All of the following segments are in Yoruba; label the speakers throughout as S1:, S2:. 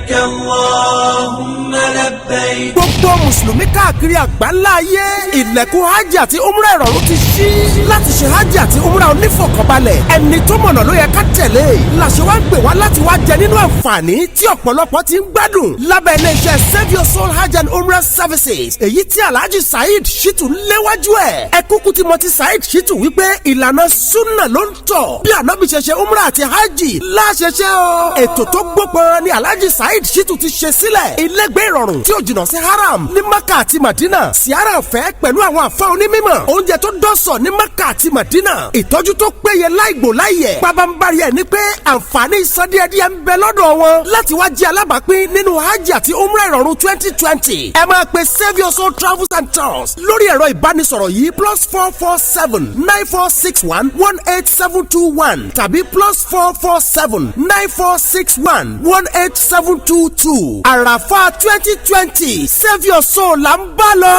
S1: لبيك اللهم لبيك.
S2: gbogbo mùsùlùmí káàkiri àgbáńlá ayé ilẹ̀kùn hajj àti umrah ìrọ̀rùn ti ṣí láti ṣe hajj àti umrah onífọ̀kànbalẹ̀ ẹni tó mọ̀nà ló yẹ ká tẹ̀lé làṣẹ wá ń gbé wá láti wá jẹ nínú àǹfààní tí ọ̀pọ̀lọpọ̀ ti ń gbádùn lábẹ́ iléeṣẹ́ Save Your Soul Hajj and Umrah Services èyí tí Alhaji Saheed Shittu léwájú ẹ̀ ẹ kúkú tí mo ti Saheed Shittu wípé ìlànà sunna ló ń tọ̀ bí ànábì ṣe ṣe umrah àti hajj láṣẹṣẹ o ètò tó gbópọn ni Alhaji Saheed Shittu ti ṣe sílẹ̀ ilégbé ìrọ̀rùn tí ó jìnnà sí haram ní Maka àti Madina siara ọ̀fẹ́ pẹ̀lú àwọn àfa onímọ̀ oúnjẹ tó dọ́sọ̀ ní Maka àti Madina ìtọ́jú tó péye láìgbò láìyẹ̀ pabambari ẹ̀ ní pé àǹfààní ìsọdíẹ̀díẹ̀ ń bẹ lọ́dọ̀ wọn láti wá jẹ́ alábàápín nínú hajj àti umrah ìrọ̀rùn 2020 ẹ máa pe Save Your Soul Travels and Tours lórí ẹ̀rọ ìbánisọ̀rọ̀ yìí +447-9461-18721 tàbí +447-9461-18722 àràfà 2020 Save Your Soul là ń bá lọ.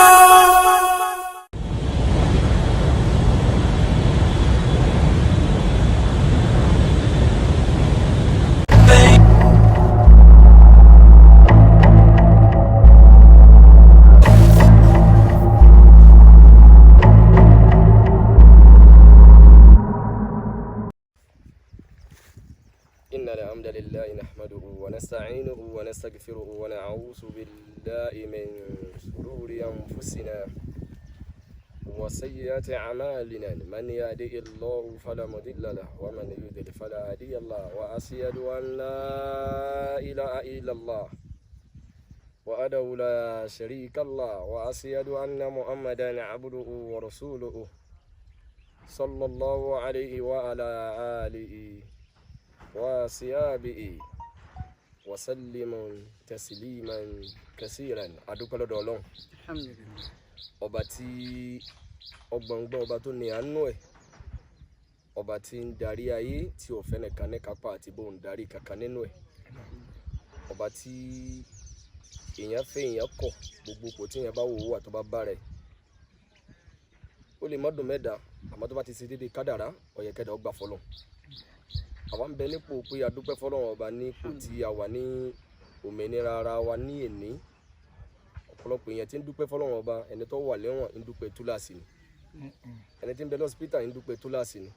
S3: إن الحمد لله نحمده ونستعينه ونستغفره ونعوذ بالله من شرور أنفسنا وسيئات أعمالنا من يهده الله فلا مضل له ومن يضلل فلا هادي له وأشهد أن لا إله إلا الله وحده لا شريك له وأشهد أن محمدا عبده ورسوله صلى الله عليه وعلى آله وصحبه وسلم تسليما كثيرا adúpẹ́ lọ́dọ̀ Ọlọ́run alhamdulillah ọba tí ọgbọ̀ngbọ̀n ọba tó ní àánú ẹ̀ ọba tí ń darí ayé tí ò fẹ́ nìkan ní kápá àti bó ń darí kankan nínú ẹ̀ ọba tí èèyàn fẹ́ èèyàn kọ̀ gbogbo kò tí èèyàn bá wò wà tó bá bá rẹ̀ ó lè má dùn mẹ́ta àmọ́ tó bá ti ṣe déédéé kádàrá ọ̀yẹ̀kẹ́dà ó gbà fọlọ́ àwọn ń bẹ nípò pé a dúpẹ́ fọ́lọ́run ọba nípò tí a wà ní òmìnira ara wa ní èní ọ̀pọ̀lọpọ̀ èèyàn tí ń dúpẹ́ fọ́lọ́run ọba ẹni tó wà lẹ́wọ̀n ń dúpẹ́ túláàsì ni ẹni tí ń bẹ lọ́sípítà ń dúpẹ́ túláàsì ni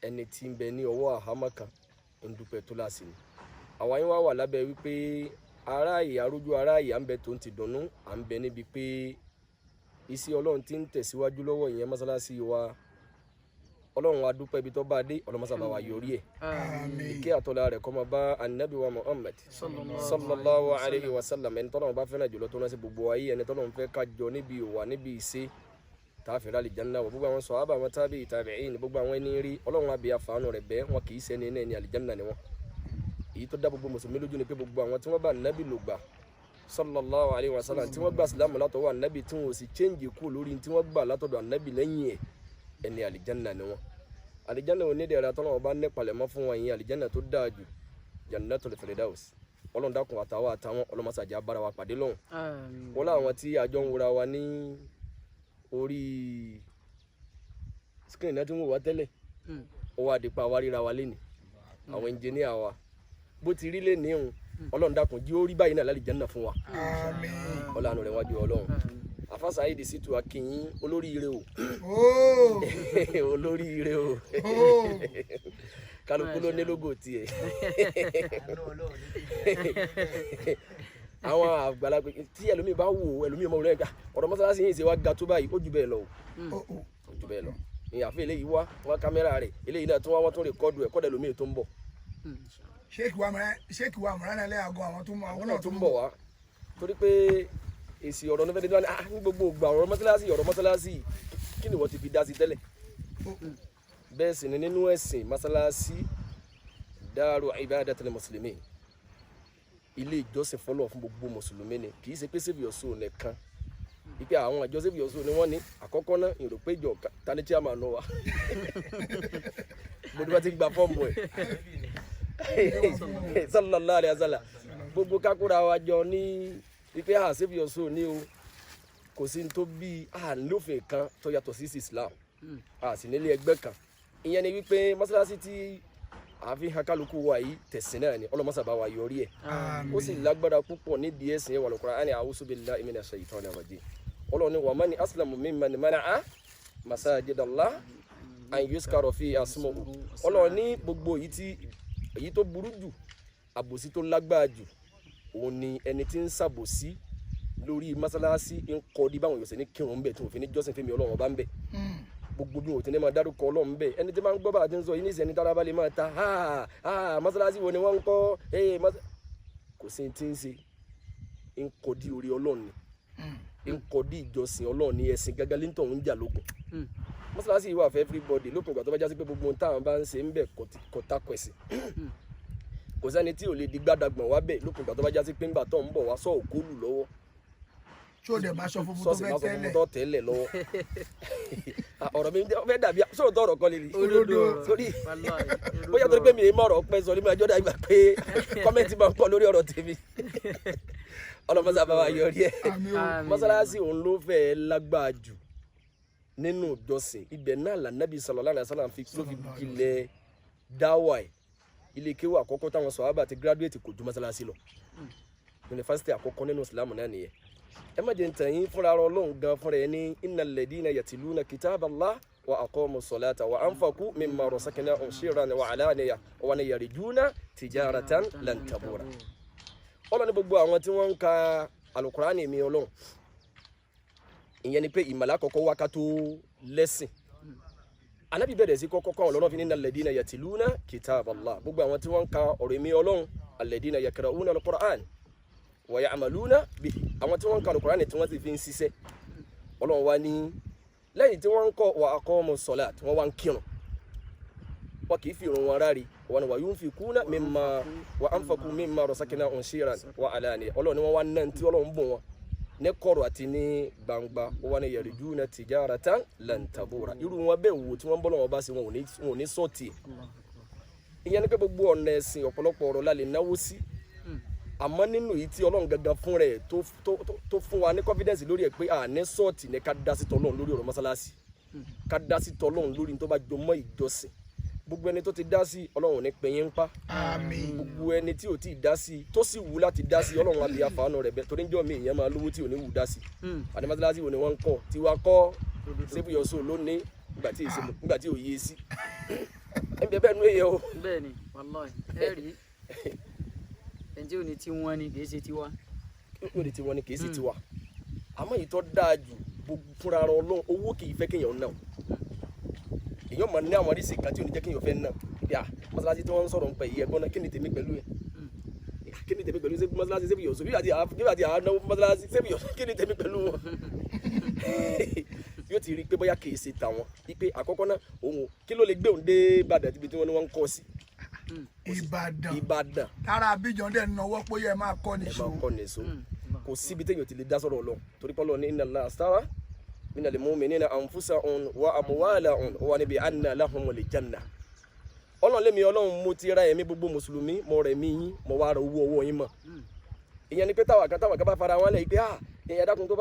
S3: ẹni tí ń bẹ ní ọwọ́ àhámọ́ kan ń dúpẹ́ túláàsì ni àwa yín wá wà lábẹ́ wípé aráàyè arójú aráàyè à ń bẹ tó ń ti dùnnú à ń bẹ níbi pé iṣẹ́ Ọlọ́run tí ń tẹ̀síwájú lọ́wọ́ ìyẹn mọ́sálásí wa Ọlọ́run wa dúpẹ́ ibi tó bá dé ọlọ́mọsá bá wa yọrí ẹ̀ ìké àtọ́lá rẹ̀ kó máa bá anabi wa Muhammad sallallahu alayhi wa sallam ẹni tọ́lọ́run bá fẹ́ràn jùlọ tó náà sí gbogbo ayé ẹni tọ́lọ́run fẹ́ ká jọ níbi ìwà níbi ìṣe táàfin rálì janna wọ gbogbo àwọn sọ̀hábà àwọn tábì tabi'in gbogbo àwọn ẹni rí Ọlọ́run wa bí àfààní rẹ̀ bẹ́ẹ̀ wọn kì í sẹ́ni ẹni àlìjanna ni wọn èyí tó dá gbogbo mùsùlùmí lójú ni pé gbogbo àwọn tí wọ́n bá anabi lò gbà sallallahu alayhi wa sallam tí wọ́n gbà sílámù látọwọ́ anabi tí wọ́n sì change kú lórí tí wọ́n gbà látọ̀dọ̀ anabi lẹ́yìn ẹ̀ ẹni àlìjanna ni wọn àlìjánnà onídẹ̀ẹ́ra tọ́lọ́wọ́ bá nípalẹ̀mọ́ fún wọn yìí àlìjánnà tó dáa jù Jannatul Firdaus Ọlọ́run dákun àtàwọn àtàwọn ọlọ́mọsàjà bára wa pàdé lọ́hùn wọ́n láwọn tí àjọ ń wura wa ní orí screen náà tí wọ́n wá tẹ́lẹ̀ ó wá dípa wá ríra wa lẹ́nìí àwọn ẹnjìníà wa bó ti rí lẹ́nìí òun Ọlọ́run dákun jí ó rí báyìí náà lálìjánnà fún wa ọlọ́run rẹ̀ wájú Ọlọ́run Afa Saheed Shittu akinyin olóríire o olóríire o kálukú ló ní lógo tiẹ̀ àwọn àgbàlagbà tí ẹlòmíì bá wò ẹlòmíì ọmọ rẹ̀ ọ̀rọ̀ mọ́sálásí yìí ṣe wá ga tó báyìí ó jù bẹ́ẹ̀ lọ ó jù bẹ́ẹ̀ lọ ìyàfẹ́ eléyìí wá wọ́n kámẹ́rà rẹ̀ eléyìí náà tún wá wọ́n tún rẹ̀kọ́dù ẹ̀ kọ́dà ẹlòmíì tó ń bọ̀
S4: ṣéèkì wa mọ̀rán náà lẹ́yàgọ́ àwọn
S3: tó ń bọ̀ wá torí pé èsì ọ̀rọ̀ nífẹ̀ẹ́ dídá ní gbogbo ògbà ọ̀rọ̀ mọ́sálásí kí ni wọ́n ti fi dá sí tẹ́lẹ̀ bẹ́ẹ̀ sì ni nínú ẹ̀sìn mọ́sálásí dáàrú ibadatul muslimin ilé ìjọsìn fọlọ́ fún gbogbo mùsùlùmí ni kì í ṣe pé Save Your Soul nìkan ìpè àwọn àjọ Save Your Soul ni wọ́n ní àkọ́kọ́ náà ìrò pé ìjọ tani chairman wa gbogbo bá ti gba fọ́ọ̀mù ẹ̀ sallallahu alaihi wasallam gbogbo kákúra wa jọ ní ìpè Save Your Soul ní o kò sí tó bí àlófin kan tó yàtọ̀ sí Islam a sì nílé ẹgbẹ́ kan ìyẹn ni wípé mọ́sálásí tí àfi hakaluku wa yìí tẹ̀sìn náà ni ọlọ́mọ sábà wa yọrí ẹ̀ ó sì lágbára púpọ̀ nídìí ẹ̀sìn yẹn wà lókùnrin àni a'udhu billahi minash shaitani rajim ọlọ́ni wa man aslamu mimman mana'a masajidallah an yuzkara fi asmuhu ọlọ́ni gbogbo èyí tó burú jù àbòsí tó lágbára jù òun ni ẹni tí ń ṣàbòsí lórí masalasi ń kọ́ di báwọn yòóṣe ní kírun bẹ́ẹ̀ tí wọ́n fi ní jọ́sìn fẹ́mi ọlọ́run ọba ń bẹ̀ gbogbo bí wọ́n ti ní máa dárúkọ ọlọ́run bẹ́ẹ̀ ẹni tí máa ń gbọ́ bá àti ń sọ yìí ní ìsẹ̀ni tára bá lè máa ta masalasi wo ni wọ́n ń kọ́ kò sí ti ń ṣe ń kọ́ di orí ọlọ́run ni ń kọ́ di ìjọsìn ọlọ́run ni ẹ̀sìn gángan lè ń tọ̀ ń jà lógun masalasi yìí wà fẹ́ everybody lópin ìgbà tó bá jásí pé gbogbo ohun táwọn bá ń ṣe ń bẹ̀ kò takò ẹ̀sìn kò sẹ́ni tí ò lè di gbádàgbọ̀n wá bẹ̀ lópin ìgbà tó bá jásí pé ńgbà tó ń bọ̀ wá sọ òkúlù lọ́wọ́
S4: sóde máa sọ fún fún
S3: tó tẹ́lẹ̀ lọ́wọ́ ọ̀rọ̀ mi fẹ́ dàbí sóòótọ́ ọ̀rọ̀ kan lè rí sórí bóyá torí pé mi èèmọ̀ ọ̀rọ̀ pẹ́ sọ ní máa jọ́dá ìgbà pé kọ́mẹ́ntì máa ń pọ̀ lórí ọ̀rọ̀ tèmi ọlọ́mọsá bá wa yọrí ẹ̀ mọ́sálásí òun ló fẹ́ lágbára jù nínú ìjọsìn ibẹ̀ náà lànàbí sallallahu alaihi wasallam ló fi ilẹ̀ dáwà ẹ̀ ilé kéwà àkọ́kọ́ táwọn sàhábà ti gírádùétì kò ju mọ́sálásí lọ yunifásitì àkọ́kọ́ nínú ìsìlámù náà nìyẹn ẹ má jẹ́ ntàn yín fúnra Ọlọ́run gan fúnra ẹ ní innal ladina yatluna kitaballah wa aqamu salata wa anfaqu mimma razaqnahum sirran wa alaniya wa yarjuna tijaratan lan tabura. Ọlọ́run ní gbogbo àwọn tí wọ́n ń ka alukurani mi Ọlọ́run ìyẹn ni pé ìmọ̀lá kọ́kọ́ wá ká tó lẹ́sìn Ànábì bẹ̀rẹ̀ sí kọ́kọ́ kọ́ Ọlọ́run fi ní innal ladina yatluna kitaballah gbogbo àwọn tí wọ́n ń ka ọ̀rọ̀ mi Ọlọ́run alladina yaqra'una alquran wa ya'maluna bihi àwọn tí wọ́n ń ka Al-Qur'ani tí wọ́n sì fi ń ṣiṣẹ́ Ọlọ́run wá ní lẹ́yìn tí wọ́n ń kọ́ wa aqamu salat wọ́n wá ń kírun wọ́n kì í fi ìrun wọn ráre wọ́n ní wa yunfikuna mimma wa anfaqu mimma razaqnahum sirran wa alaniya Ọlọ́run ni wọ́n wá náà tí Ọlọ́run bùn wọn ní kọ̀rọ̀ àti ní gbangba wọ́n ní yarjuna tijaratan lan tabura irú wọn bẹ́ẹ̀ wò tí wọ́n bọ́ lọ́wọ́ bá sí wọn ò ní sọ́ọ̀tì ìyẹn ní pé gbogbo ọ̀nà ẹ̀sìn ọ̀pọ̀lọpọ̀ ọ̀rọ̀ la lè náwó sí àmọ́ nínú èyí tí Ọlọ́run gangan fún rẹ̀ tó fún wa ní confidence lórí ẹ̀ pé ní sọ́ọ̀tì ní ká dá sí tọ́lọ́run lórí ọ̀rọ̀ mọ́sálásí ká dá sí tọ́lọ́run lórí tó bá jọ mọ́ ìjọsìn gbogbo ẹni tó ti dá sí Ọlọ́run ní pẹ̀yìn ń pa gbogbo ẹni tí ò tí ì dá sí tó sì wù láti dá sí Ọlọ́run àbí àfààní rẹ̀ bẹ́ẹ̀ torí ń jọ́ mi ìyẹn máa lówó tí ò ní wù dá sí àti mọ́sálásí wo ni wọ́n ń kọ́ tí wàá kọ́ sẹ́fù yọ̀ọ́sọ lónìí nígbà tí ò yé sí ẹ̀ bẹ́ẹ̀ nú èyẹ o.
S5: bẹ́ẹ̀ni wàláhì ẹ rí ẹnjẹ òní tí wọ́n ní kìí ṣe tiwa.
S3: òní tí wọ́n ní kìí ṣe tiwa àmọ́ èyí tó dáa jù fúnra rẹ̀ Ọlọ́run owó kì í fẹ́ kéèyàn náà èèyàn máa ní àwọn àdìsí kan tí ò ní jẹ́ kéèyàn fẹ́ náà yà mọ́sálásí tí wọ́n ń sọ̀rọ̀ nípa èyí ẹ̀gbọ́n náà kí ni tèmi pẹ̀lú ẹ̀ kí ni tèmi pẹ̀lú mọ́sálásí sẹ́bi yọ̀ọ́sọ bí àti àánáwó mọ́sálásí sẹ́bi yọ̀ọ́sọ kí ni tèmi pẹ̀lú wọn yóò ti rí i pé bóyá kìí ṣe tàwọn wípé àkọ́kọ́ náà òun kí ló lè gbé òun dé Ìbàdàn ibi tí wọ́n ní wọ́n ń kọ́ sí. Ìbàdàn
S4: tára Abidjan dẹ̀ náwó pé yẹ máa kọ́
S3: nìṣó kò síbi téèyàn ti lè dá sọ̀rọ̀ Ọlọ́run torí pé Ọlọ́run ní inna Allaha ashtara minal mu'minina anfusahum wa amwalahum wa bi anna lahumul janna Ọlọ́run lémi Ọlọ́run mo ti ra ẹ̀mí gbogbo mùsùlùmí mo rẹ̀ mí yín mo wá ra owó ọwọ́ yín mọ̀ ìyẹn ni pé táwa kan bá fara wọn lẹ̀ pé ìyẹn dákun tó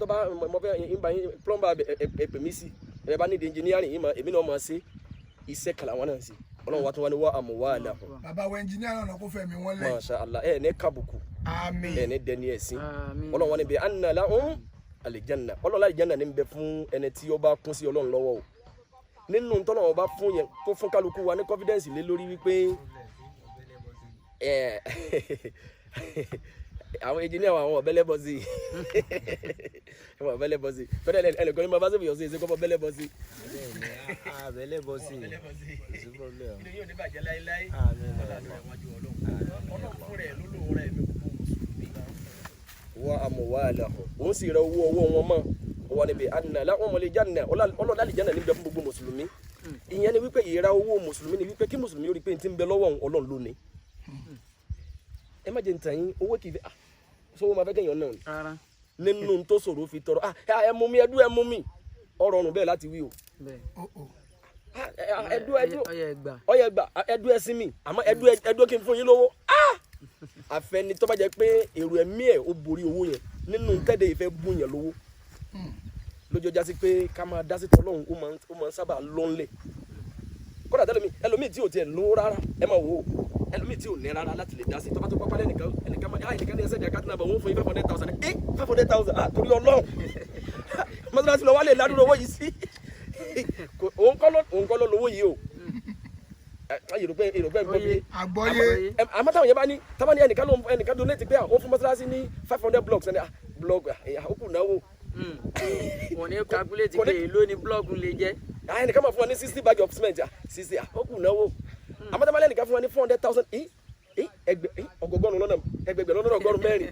S3: bá mo fẹ́ ìgbà yín plumber ẹ̀pẹ̀ mí sí ẹ̀ bá nídìí engineering yìí mọ̀ èmi náà máa ṣe iṣẹ́ kàlà wọn náà sí Ọlọ́run wa tó wá ní wá amwalahum.
S4: Bàbá wa engineer náà kó fẹ̀mí wọn lẹ̀.
S3: Masha Allah ní kàbùkù ní dẹni ẹ̀sìn Ọlọ́run wa ní bi anna lahum aljanna Ọlọ́run aljanna ní bẹ fún ẹni tí ó bá kún sí Ọlọ́run lọ́wọ́ o nínú tọ́nà ọba fún yẹn tó fún kálukú wa ní confidence lé lórí wípé àwọn engineer àwọn ọ̀bẹ́lẹ̀ bọ́ sí àwọn ọ̀bẹ́lẹ̀ bọ́ sí fẹ́rẹ́ ẹnìkan ní ma bá sẹ́fì yọ̀ sí ẹ̀sẹ̀ kọ́ ọ̀bẹ́lẹ̀ bọ́ sí.
S6: àbẹ̀lẹ̀ bọ́ sí
S3: ilé yóò ní bàjẹ́ láéláé wọ́n amwalahum òun sì rẹ owó ọwọ́ wọn mọ́ wọ́n níbi anna lahumul janna Ọlọ́run àlìjánnà níbẹ̀ fún gbogbo mùsùlùmí ìyẹn ni wípé ìra owó mùsùlùmí ni wípé kí mùsùlùmí ó rí pé n ti ń bẹ lọ́wọ́ Ọlọ́run lónìí ẹ má jẹ́ ntàn yín owó kì í fẹ́ sọ́wọ́ máa fẹ́ kẹ́yìn náà ni nínú tó ṣòro fi tọrọ ẹ mú mi ẹdú ẹ mú mi ọ̀rọ̀ ọ̀run bẹ́ẹ̀ láti wí o ẹdú ọyẹ gbà ẹdú ẹ sí mi àmọ́ ẹdú kí n fún yín lówó àfẹni tó bá jẹ́ pé èrò ẹ̀mí ẹ̀ ó borí owó yẹn nínú tẹ́lẹ̀ ìfẹ́ bú yẹn lówó lójó jásí pé ká máa dá sí tọ́lọ́hún ó máa ń sábà lọ́nlẹ̀ kódà ẹlòmíì tí ò tiẹ̀ lówó rárá ẹ máa wò ó ẹlòmíì tí ò ní rárá láti lè dá sí tó bá tó pápá lẹ́nìkan ẹnìkan ní ẹsẹ̀ ní àkáàtì nàbà wọ́n fún yín 500,000 500,000 torí ọlọ́run mọ́sálásí lọ wá lè ládùúgbò owó yìí sí òun kọ́ ló lówó yìí o èròpẹ́ gbọ́ bí
S4: àgbọ́yé
S3: àmọ́ táwọn yẹn bá ní ẹnìkan donate pé ó fún mọ́sálásí ní 500 blocks ẹni blog ó kù náwó.
S5: wọ́n ní calculate pé èló ni blọọkù lè jẹ́.
S3: ẹnìkan máa fún wa ní 60 bag of cement 60 ó kù náwó àmọ́ táwọn ẹnìkan fún wa ní 400,000 ọgọgọ́rùn lọ́nà ẹgbẹgbẹ̀rún lọ́nà ọgọ́rùn mẹ́rin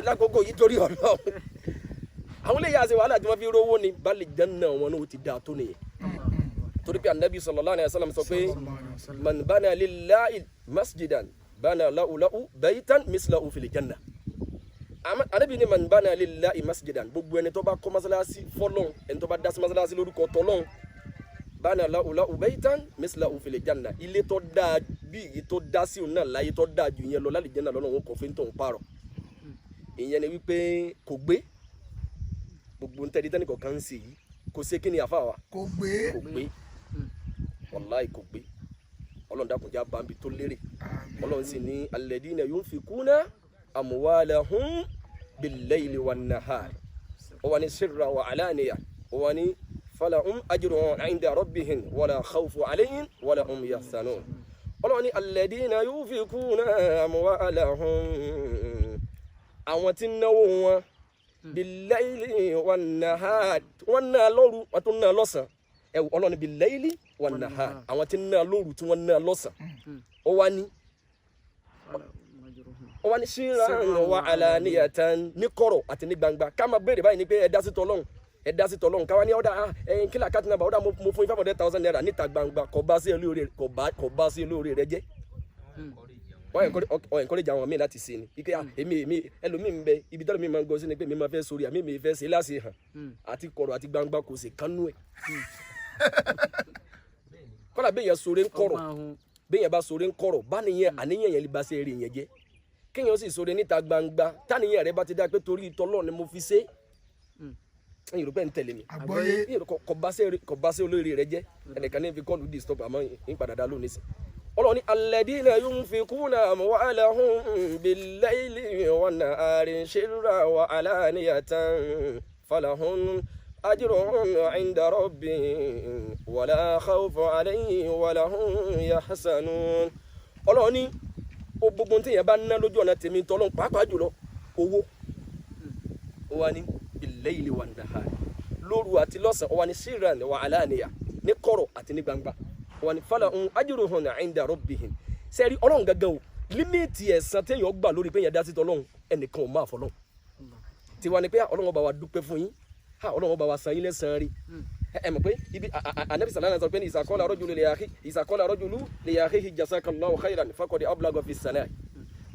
S3: lákòókò yìí torí Ọlọ́run àwọn ilé yàtọ̀ wàhálà tí wọ́n fi rówó ni bá lè jẹ́ náà wọn ní o ti dáa tó nìyẹn torí pé anabi sallallahu alayhi wa sallam sọ pé man bana lillahi masjidan bana lahu baytan mislahu fil janna anabi ni man bana lillahi masjidan gbogbo ẹni tó bá kọ́ masalasi fọ́lọ́run ẹni tó bá dá sí masalasi lórúkọ tọ́lọ́run bana lahu baytan mislahu fil janna ilé tó dáa bí èyí tó dá sí òun náà láyé tó dáa ju ìyẹn lọ lálẹ́ jẹ́nà lọ́nà òun kò fi ń tó ń parọ́ ìyẹn ni wípé kò gbé gbogbo ń tẹ́lẹ̀ tẹ́nìkọ̀ kan ń sè yìí kò ṣe kí ni àfa wa
S4: kò gbé
S3: wàláì kò gbé ọlọ́run dákun já bambi tó lérè ọlọ́run sì ní alladina yunfikuna amwalahum bil-layli wan-nahar ó wà ní sirra wa alaniya ó wà ní falahum ajrun 'inda rabbihim wala khawfun 'alayhim wala hum yahzanun ọlọ́run ní alladina yunfikuna amwalahum àwọn tí ń náwó wọn bil-layli wan-nahar wọ́n náà lóru wọ́n tún náà lọ́sàn ọlọ́run bil-layli wan-nahar àwọn tí ń náà lóru tí wọ́n náà lọ́sàn ó wá ní sirran wa alaniyatan ní kọ̀rọ̀ àti ní gbangba ká máa béèrè báyìí ni pé ẹ dá sí tọ́lọ́run káwá ní ọ̀dà kí làkàtúntà náà ọ̀dà mo fún yín 500,000 naira níta gbangba kò bá sí olóore rẹ jẹ́ wọ́n encourage àwọn míì láti ṣe ni ike èmi ẹlòmíì ń bẹ ibi tọ́lọ́ mi máa ń gbọ́ sí ni pé mi máa fẹ́ sórí àmì mi fẹ́ ṣe láti hàn àti kọ̀rọ̀ àti gbangba kò sì kánú ẹ̀ kọ́lá bẹ́ẹ̀ yẹn sóore ń kọ̀rọ̀ bẹ́ẹ̀ yẹn bá sóore ń kọ̀rọ̀ bá nìyẹn àníyàn yẹn lè bá ṣe eré yẹn jẹ́ kéèyàn sì sóore níta gbangba táníyàn rẹ bá ti dá pé torí ìtọ́lọ́ ni mo fi ṣe ẹ̀yin rò pé ń tẹ̀lé mi kò bá ṣe olóore rẹ jẹ́ ẹnìkan ní fi kọ́ọ̀lù disturb àmọ́ ìpadà dá lónìí sí ọlọ́ni alladina yunfikuna amwalahum bil-layli wan-nahari sirran wa alaniyatan falahum ajrun 'inda rabbihim wala khawfun 'alayhim wala hum yahzanun ọlọ́ni gbogbo tí yẹn bá ná lójú ọ̀nà tèmi tọ́lọ́n pàápàá jùlọ owó ó wà ní bil-layli wan-nahari lóru àti lọ́sàn ó wà ní sirran wa alaniya ní kọ̀rọ̀ àti ní gbangba wọ́n ní falahum ajruhum 'inda rabbihim sẹ́rí ọlọ́run gangan o límìtì ẹ̀san téèyàn gbà lórí pé yẹn dá sí tọ́lọ́run ẹnìkan ò máa fọlọ́run tiwa ni pé ọlọ́run bá wa dúpẹ́ fún yín ọlọ́run bá wa san yín lẹ́san rí ẹ mọ̀ pé ibi anabi sallallahu alaihi wasallam sọ pé ní ìsàkọ́lá rọ́júlù lè yàkí jazakallahu khairan faqad ablagha fi sana'i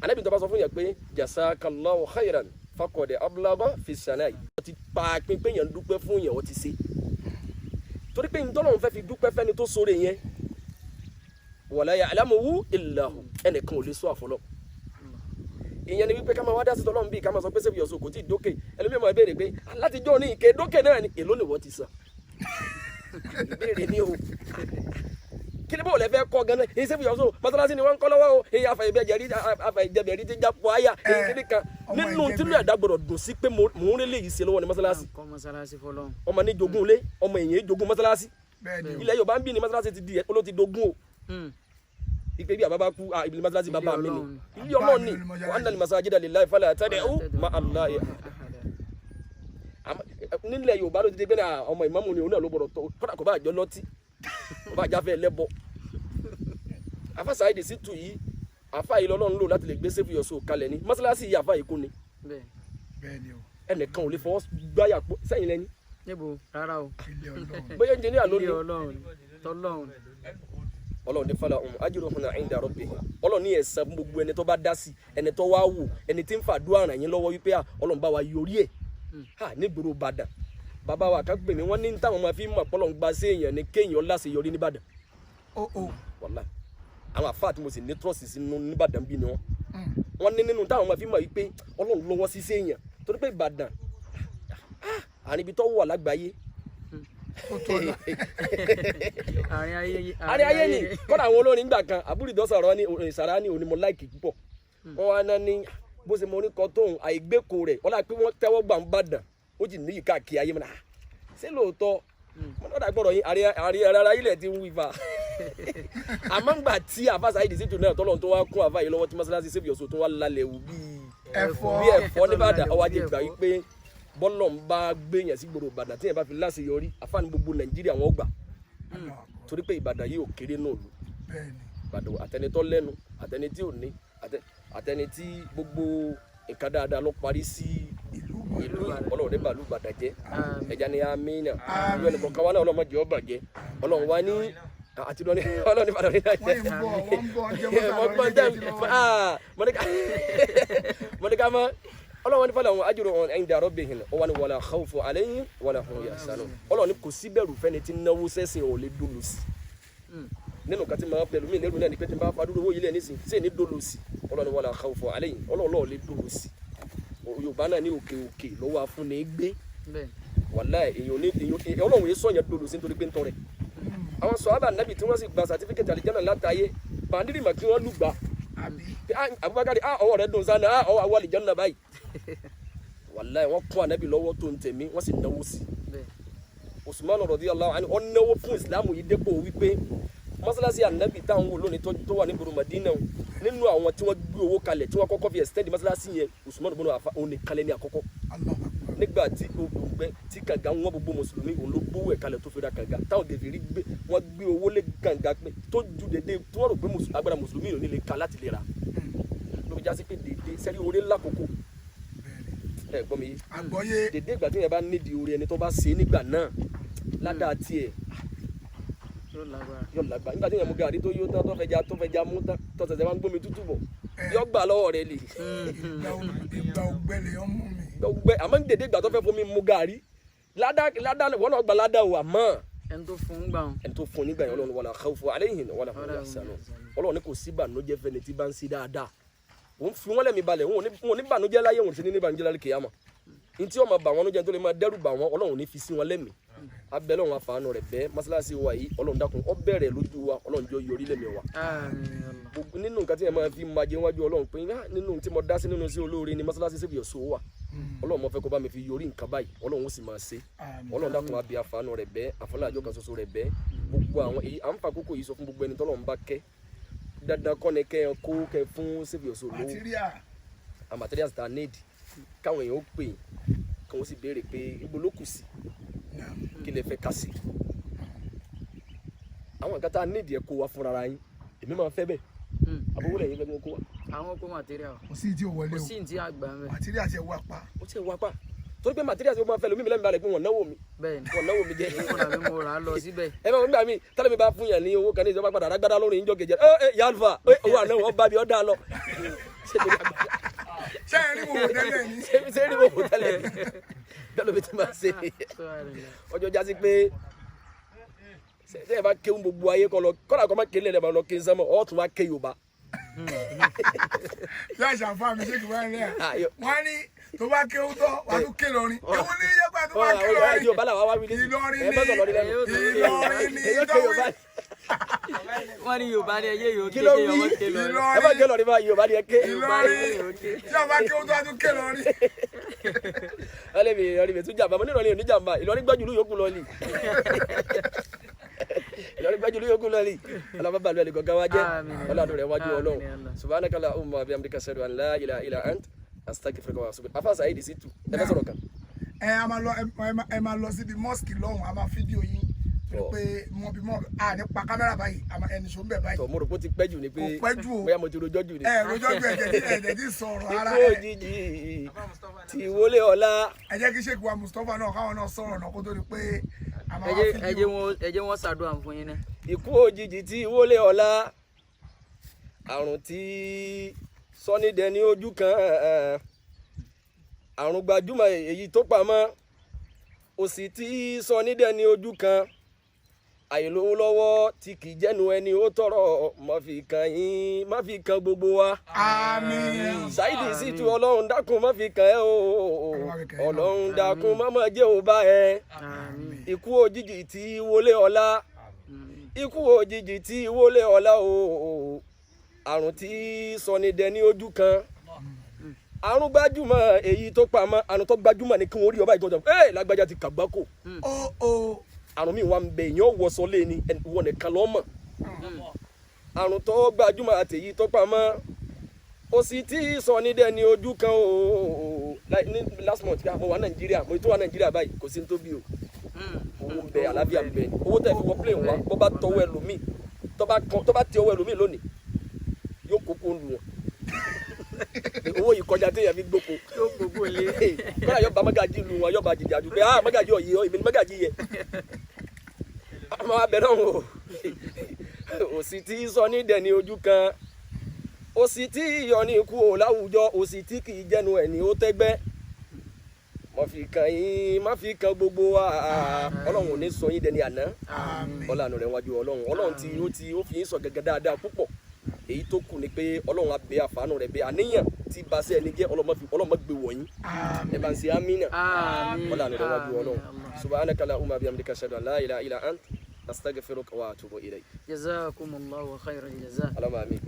S3: anabi tó bá sọ fún yẹn pé jazakallahu khairan faqad ablagha fi sana'i wọ́n ti pa pín pé yẹn dúpẹ́ fún yẹn wọ́n ti ṣe torí pé ntọ́lọ́run fẹ́ fi dúpẹ́ fẹ́ni tó sóore yẹn wala ya'lamuhu illa hu ẹnìkan ò lè sọ àfọlọ́ ìyẹn ni wípé ká máa wá dá sí tọ́lọ́run bíi ká máa sọ pé sẹ́bi ọ̀sùn kò tí ì dókè ẹlòmíì máa béèrè pé alátijọ́ ní ìké dókè náà ni èló ni wọ́n ti sàn ìbéèrè ni o kí ni bó lẹ fẹ́ kọ́ gan-an èyí sẹ́bi ọ̀sùn mọ́sálásí ni wọ́n ń kọ́ lọ́wọ́ o èyí afẹ́jẹ̀bẹ̀rí ti jápọ̀ àyà èyí kiri kan nínú tí lóye àdàgbọ̀dọ̀ dùn sí pé mò ń rélé yìí ṣe lọ́wọ́ ní mọ́sálásí ọmọ ní jogún ilé ọmọ èyàn jogún mọ́sálásí ilẹ̀ Yorùbá ń bí ní mọ́sálásí ti di ó ló ti dogún o ipe bí àbábá kú ibi mọ́sálásí bàbá mi ni ilé Ọlọ́run ni wa anna al-masajida lillahi fala tad'u ma'a Allahi nílẹ̀ Yorùbá ló ti dé pé ọmọ ìmáàmù ni òun náà ló gbọdọ̀ tọ́ kọ́dà kó bá àjọ lọ́tí kó bá jáfẹ́ lẹ́bọ̀ afásà èdè sí tù yìí àfà yìí lọ́lọ́run lò láti lè gbé sẹ́fù yọ̀sọ̀ kalẹ̀ ni mọ́sálásí yìí àfà yìí kú ni ẹnìkan ò lè fọwọ́ gbáyà sẹ́yìn lẹ́ni.
S5: níbo rárá o
S3: bóyá ẹnjìníà ló ní Ọlọ́run ní falahum ajruhum 'inda rabbihim Ọlọ́run ní ẹ̀san gbogbo ẹni tó bá dá sí ẹni tó wá wò ẹni tí ń fàdúrà ràn yín lọ́wọ́ wípé Ọlọ́run bá wa yọrí ẹ̀ nígboro Ìbàdàn bàbá wa kan pè mí wọ́n ní táwọn máa fi mọ̀ pọ́lọ́ ń gba sí èèyàn ní kéèyàn láṣeyọrí nìbàdàn wàlá àwọn àfáà tí mo sì ní trọ́ọ̀sì sínú nìbàdàn bí ni wọ́n ní nínú táwọn máa fi mọ̀ wípé Ọlọ́run lọ́wọ́ sí sí èèyàn torí pé Ìbàdàn àríbi tó wà lágbàáyé àárín ayé ni kọ́dà àwọn olórin gbà kan àbúrò ìdọ́sọ̀rọ̀ ní ìsàrà ní onímọ̀ láìkì púpọ̀ wọ́n wá ná ní bó ṣe mọ oníkan tóun àìgbéko rẹ̀ ọlá pé wọ́n tẹ́wọ́ gbà ń bàdàn ó jì níyì káàkiri ayé mọ́ra ṣé lóòótọ́ mọ́tò gbọ́dọ̀ yín àríyá ilẹ̀ ti ń wí fa àmọ́ ńgbà tí àfàṣà yìí dìísítù náà tọ́lọ́ tó wá kún àfà yìí lọ́wọ́ tí mọ́sálásí sèbí ọ̀ṣọ́ tó wá lálẹ́ wù bí ẹ̀fọ́ nìbàdàn ọwọ́ ajé gbà wípé bọ́lọ̀ ń bá gbéyàn sí gbòòrò ìbàdàn tí yẹn bá fi láṣeyọrí àfààní gbogbo nàìjíríà wọn gbà torí pé ìbàdàn yìí ò kéré náà lò ìbàdàn àtẹnitọ́ lẹ́nu àtẹni tí ò ní àtẹni tí gbogbo nǹkan dáadáa ló parí sí ìlú ọlọ́run ní bàálù ìbàdàn jẹ́ ẹja ní amínà ìlú ẹnì kọ̀ọ̀kan wa náà ọlọ́run má jẹ́ ó bàjẹ́ ọlọ́run wa ní àti ọlọ́run ní bàdàn ní nàìjíríà mọ̀nìkà mọ́ ọlọ́run ní fàlàwọn ajúrò ọ̀hún ẹ̀yìn dàrọ́ bẹ̀yìn ọwọ́ ni wàlà khawfu alayhim wàlà hum yahzanun ọlọ́run ní kò sí bẹ̀rù fẹ́ni tí náwó sẹ́sìn ò lè dolo sí nínú kan tí máa pẹ̀lú mí lẹ́rù náà ni pé tí n bá fadúró owó ilé nísìn sí ní dolo sí ọlọ́run ní wàlà khawfu alayhim ọlọ́run lè dolo sí yorùbá náà ní òkè òkè lọ́wọ́ afúnni gbé wàlá ọlọ́run yìí sọ̀yàn dolo sí nítorí pé ń tọrẹ àwọn sọ̀hábà nàbì tí wọ́n sì gba sàtífíkẹ̀tì àlìjánnà látàyé bàndírì mà kí wọ́n lùgbà Abubakar ọwọ́ rẹ̀ dùn sánà ọwọ́ àwọn àlìjánnà báyìí wàláhì wọ́n kún ànábì lọ́wọ́ tó ń tẹ̀mí wọ́n sì náwó sí Usman radiyallahu anhu ó náwó fún ìsìlámù yìí dépò wípé mọ́sálásí ànábì táwọn wò lónìí tó wà ní gbòòrò Madina nínú àwọn tí wọ́n gbé owó kalẹ̀ tí wọ́n kọ́kọ́ fi extend mọ́sálásí yẹn Usman bọ́nà àfa òun ní kalẹ̀ ní àkọ́kọ́ nígbà tí olùgbẹ́ tí kànga wọn gbogbo mùsùlùmí òun ló gbówó ẹ̀ kalẹ̀ tó fi ra kànga táwọn gèfèrí gbé wọ́n gbé owó lé kànga pé tó ju dédé tí wọ́n rò pé agbára mùsùlùmí ò ní lè ka láti lè ra ló fi já sí pé dédé sẹ́rí orí ńlá kókó ẹ gbọ́ mi yé dédé ìgbà tí yẹn bá nídìí orí ẹni tó bá ṣe nígbà náà ládàá tiẹ̀ yóò lágbá nígbà tí yẹn mú gàrí tó yó tán tó fẹ́ já mú tán tó tẹ̀sẹ̀ máa ń gbómi tútù bọ̀ yóò gbà lọ́wọ́ rẹ̀ lè.
S4: ìgbà ògbẹ́lẹ̀ ọmọ mi.
S3: ọgbẹ́ àmọ́ ní dédé ìgbà tó fẹ́ fomi mú gàrí ládàá wọ́n náà gba ládàá o àmọ́
S5: ẹni tó fún gbà wọn.
S3: ẹni tó fún nígbà yẹn ọlọ́run wala khawfu alayhim wala hum yahzanun ọlọ́run ní kò sí ìbànújẹ́ fẹ́ni tí bá ń sí dáadáa òun fi wọ́n lẹ́mí balẹ̀ wọn ò ní ìbànújẹ́ láyé wọn ò sí ní ìbànújẹ́ lálẹ́ kìyàmá ní tí wọ́n máa bà wọ́n lójẹ́ tó lè máa dẹ́rù bà wọ́n ọlọ́run ní fi sí wọn lẹ́mí abẹ́lẹ́ wọn àfààní rẹ̀ bẹ́ẹ̀ mọ́sálásí wa yìí ọlọ́run dákun ó bẹ̀rẹ̀ lójú wa ọlọ́run jọ yọrí lẹ́mí wa nínú nǹkan tí yẹn máa fi máa jẹ wájú ọlọ́run pé nínú tí mo dá sí nínú sí olóore ni mọ́sálásí Save Your Soul wà ọlọ́run mo fẹ́ kó bá mi fi yọrí nǹkan báyìí ọlọ́run ó sì máa ṣe ọlọ́run dákun àbí àfààní rẹ̀ bẹ́ẹ̀ àfọlájọ kan ṣoṣo rẹ̀ bẹ́ẹ̀ gbogbo àwọn èyí à ń fa kókó yìí sọ fún gbogbo ẹni tọ́lọ́run bá kẹ́ dandan kọ́ ni kẹ́ ẹ kó kẹ́ fún Save Your Soul lówó materials ta need káwọn èèyàn ó pè kí wọ́n sì béèrè pé ibo ló kù sí kí lè fẹ́ ká sí àwọn nǹkan tá a need ẹ kó wa fúnra ara yín èmi máa fẹ́ bẹ́ẹ̀ àbúrò lẹ́yìn fẹ́ kó wa. àwọn
S5: kó material
S4: kò sí ìdí òwọlé o
S5: kò sí ìdí àgbà mẹ́
S4: material ṣe wà pa.
S3: ó ṣe wà pa torí pé material ṣe ó máa fẹ́ lómi lẹ́mìí balẹ̀ pé wọ́n náwó mi wọ́n náwó mi jẹ́.
S5: ìfúnra mi mo rà á lọ síbẹ̀.
S3: ẹ máa ń gbà mí tálẹ̀ mi bá fún yàn ní owó kan ní ìjọba padà rágbádá lórí ìjọ kejì yalfa owó àná wọn bá mi ọ́ dá lọ.
S4: ṣé ẹ rí mo wò tẹ́lẹ̀ ni.
S3: ṣé ẹ rí mo wò tẹ́lẹ̀ ni bẹ́ẹ̀ ló fi ti máa ṣe ọjọ́ jásí pé ṣe bá kéwù gbogbo ayé kọ lọ kọ́nà kọ́ máa kéle lẹ́ẹ̀ máa lọ kí n sẹ́mọ̀ ọ́ tún wá ké Yorùbá.
S4: láì ṣàǹfààní mi ṣé kì í wáyé rẹ̀ wọ́n á ní tó bá kéwù tọ́ wà á tún ké lọrin ewu ní yẹ́pà tó bá ké lọrin
S3: Yorùbá làwọn wá wí ní
S4: Ìlọrin ní
S5: ìtọ́wé. wọ́n ní Yorùbá ní ẹyẹ yóò ké ní ọmọ ké lọrin.
S3: ẹ bá ké lọrin bá Yorùbá ní ẹ ké.
S4: Ìlọrin tí a bá kéwù tọ́ a tún ké lọrin.
S3: ọlẹ́ mi Ìlọrin mi tún jàmbá mo ní Ìlọrin oníjàmbá Ìlọrin gbájú ló yókù lọ ní. Ìlọrin gbájú ló yókù lọ ní. ọlọ́mọ bàálù ẹ̀ lè gọ́gá wá jẹ́ ọlọ́dún rẹ̀ wájú Ọlọ́run subhanaka allahumma wa bihamdika ashhadu an la ilaha illa ant astaghfiruka wa atubu ilayk. afa Saheed Shittu ẹ fẹ́ sọ̀rọ̀ kan.
S4: ẹ máa lọ síbi mosque lọ́hùn a máa fídíò yín pé mo bí mo à nípa kámẹ́rà báyìí ẹni sọ ń bẹ̀ báyìí.
S3: mo rò pé ó ti pẹ́ jù ni pé bóyá mo ti rojọ́ jù ni.
S4: rojọ́ jù ẹ̀jẹ̀ tí sọ̀rọ̀ ara
S3: ẹ̀. ikú òjijì ti wọlé ọ̀la.
S4: ẹ jẹ́ kí Sheikh wa Mustapha náà káwọn náà sọ̀rọ̀ náà kó tó di pé a máa wá fídíò.
S5: ẹ jẹ́ wọ́n ṣàdúrà fún yín náà.
S3: ikú òjijì ti wọlé ọ̀la àrùn tí sọ́nídẹ̀ ní ojú kan àrùn gbajúmọ̀ èyí tó pamọ́ òsì tí sọ́nídẹ̀ ní ojú kan àìlówó lọ́wọ́ tí kì í jẹ́nu ẹni ó tọrọ má fi kan yín má fi kan gbogbo wa.
S4: Àmín.
S3: Saheed Shittu ọlọ́run dákun má fi kan ẹ́ o ọlọ́run dákun má má jẹ́ ò bá ẹ.
S5: Àmín.
S3: ikú òjijì tí wọlé ọlá ikú òjijì tí wọlé ọlá o àrùn tí sọni dẹni ojú kan àrùn gbajúmọ̀ èyí tó pamọ́ àrùn tó gbajúmọ̀ ni kí wọ́n rí ọba ìjọba lágbájá ti kàgbákò àrùn mi wà ń bẹ èèyàn wọṣọ lé ní wọn nìkan lọ́mọ̀ àrùn tó gbajúmọ̀ àti èyí tó pamọ́ ó sì tí sọni dẹni ojú kan o ní last month mo wà Nàìjíríà mo tó wà Nàìjíríà báyìí kò sí ní tó bí o owó ń bẹ àlàáfíà ń bẹ owó tẹ̀ fi wọ plane wa bó bá tọwọ́ ẹlòmíì tó bá tẹ ọwọ́ ẹlòmíì lónìí yóò kókó ń lu wọn owó yìí kọjá téèyàn fi gbóko
S5: yóò gbogbo lé
S3: kọ́lá yóò bá mágàjì lu wọn yóò bá jìjà jù pé mágàjì ọ̀yẹ́ ọ ìmì ní mágàjì yẹ àmọ́ abẹ́rẹ́ ọ̀hún o òsì tí sọ ní dẹni ojú kan òsì tí yọ ní ikú o láwùjọ òsì tí kì í jẹnu ẹ̀ ní ó tẹ́gbẹ́ má fi kan yín má fi kan gbogbo wa ọlọ́run ò ní sọ yín dẹni àná ọlọ́run rẹ̀ wájú ọlọ́run tí ó fi yín sọ gẹ́gẹ́ dáadáa púpọ̀ èyí tó kù ni pé ọlọ́run abẹ́ àfààní rẹ̀ bẹ́ àníyàn tí baṣẹ́ ẹni jẹ́ ọlọ́mọ gbé wọ̀nyí ẹ bá ń ṣe amínà ọlọ́run rẹ̀ wájú ọlọ́run subhanaka allahumma bihamdika ashhadu an la ilaha illa ant astaghfiruka wa atubu ilayk.
S5: jazakumullahu khairal jazaa.
S3: Allahumma amin.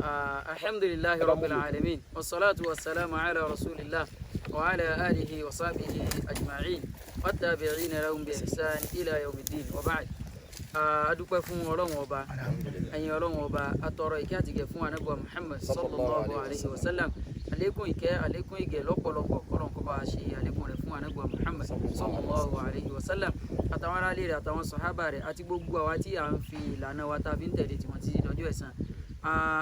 S5: alhamdulillahi rabbil alamin wassalatu wassalamu ala rasulillah wa ala alihi wa sahbihi ajma'in wattabi'ina lahum bi ihsan ila yawmiddin wa ba'd. adúpẹ́ fún ọlọ́run ọba ẹ̀yin ọlọ́run ọba atọrọ ìkẹ́ àti ìgẹ̀ fún ànábì Muhammad sallallahu alayhi wa sallam àlékún ìkẹ́ àlékún ìgẹ̀ lọ́pọ̀lọpọ̀ kọ́lọ́n kó bá ṣe àlékún rẹ̀ fún ànábì Muhammad sallallahu alayhi wa sallam àtàwọn aráalé rẹ̀ àtàwọn sàhábà rẹ̀ àti gbogbo àwa tí à ń fi ìlànà wa tá a fi ń tẹ̀lé tiwọn títí dọjọ́ ẹ̀san.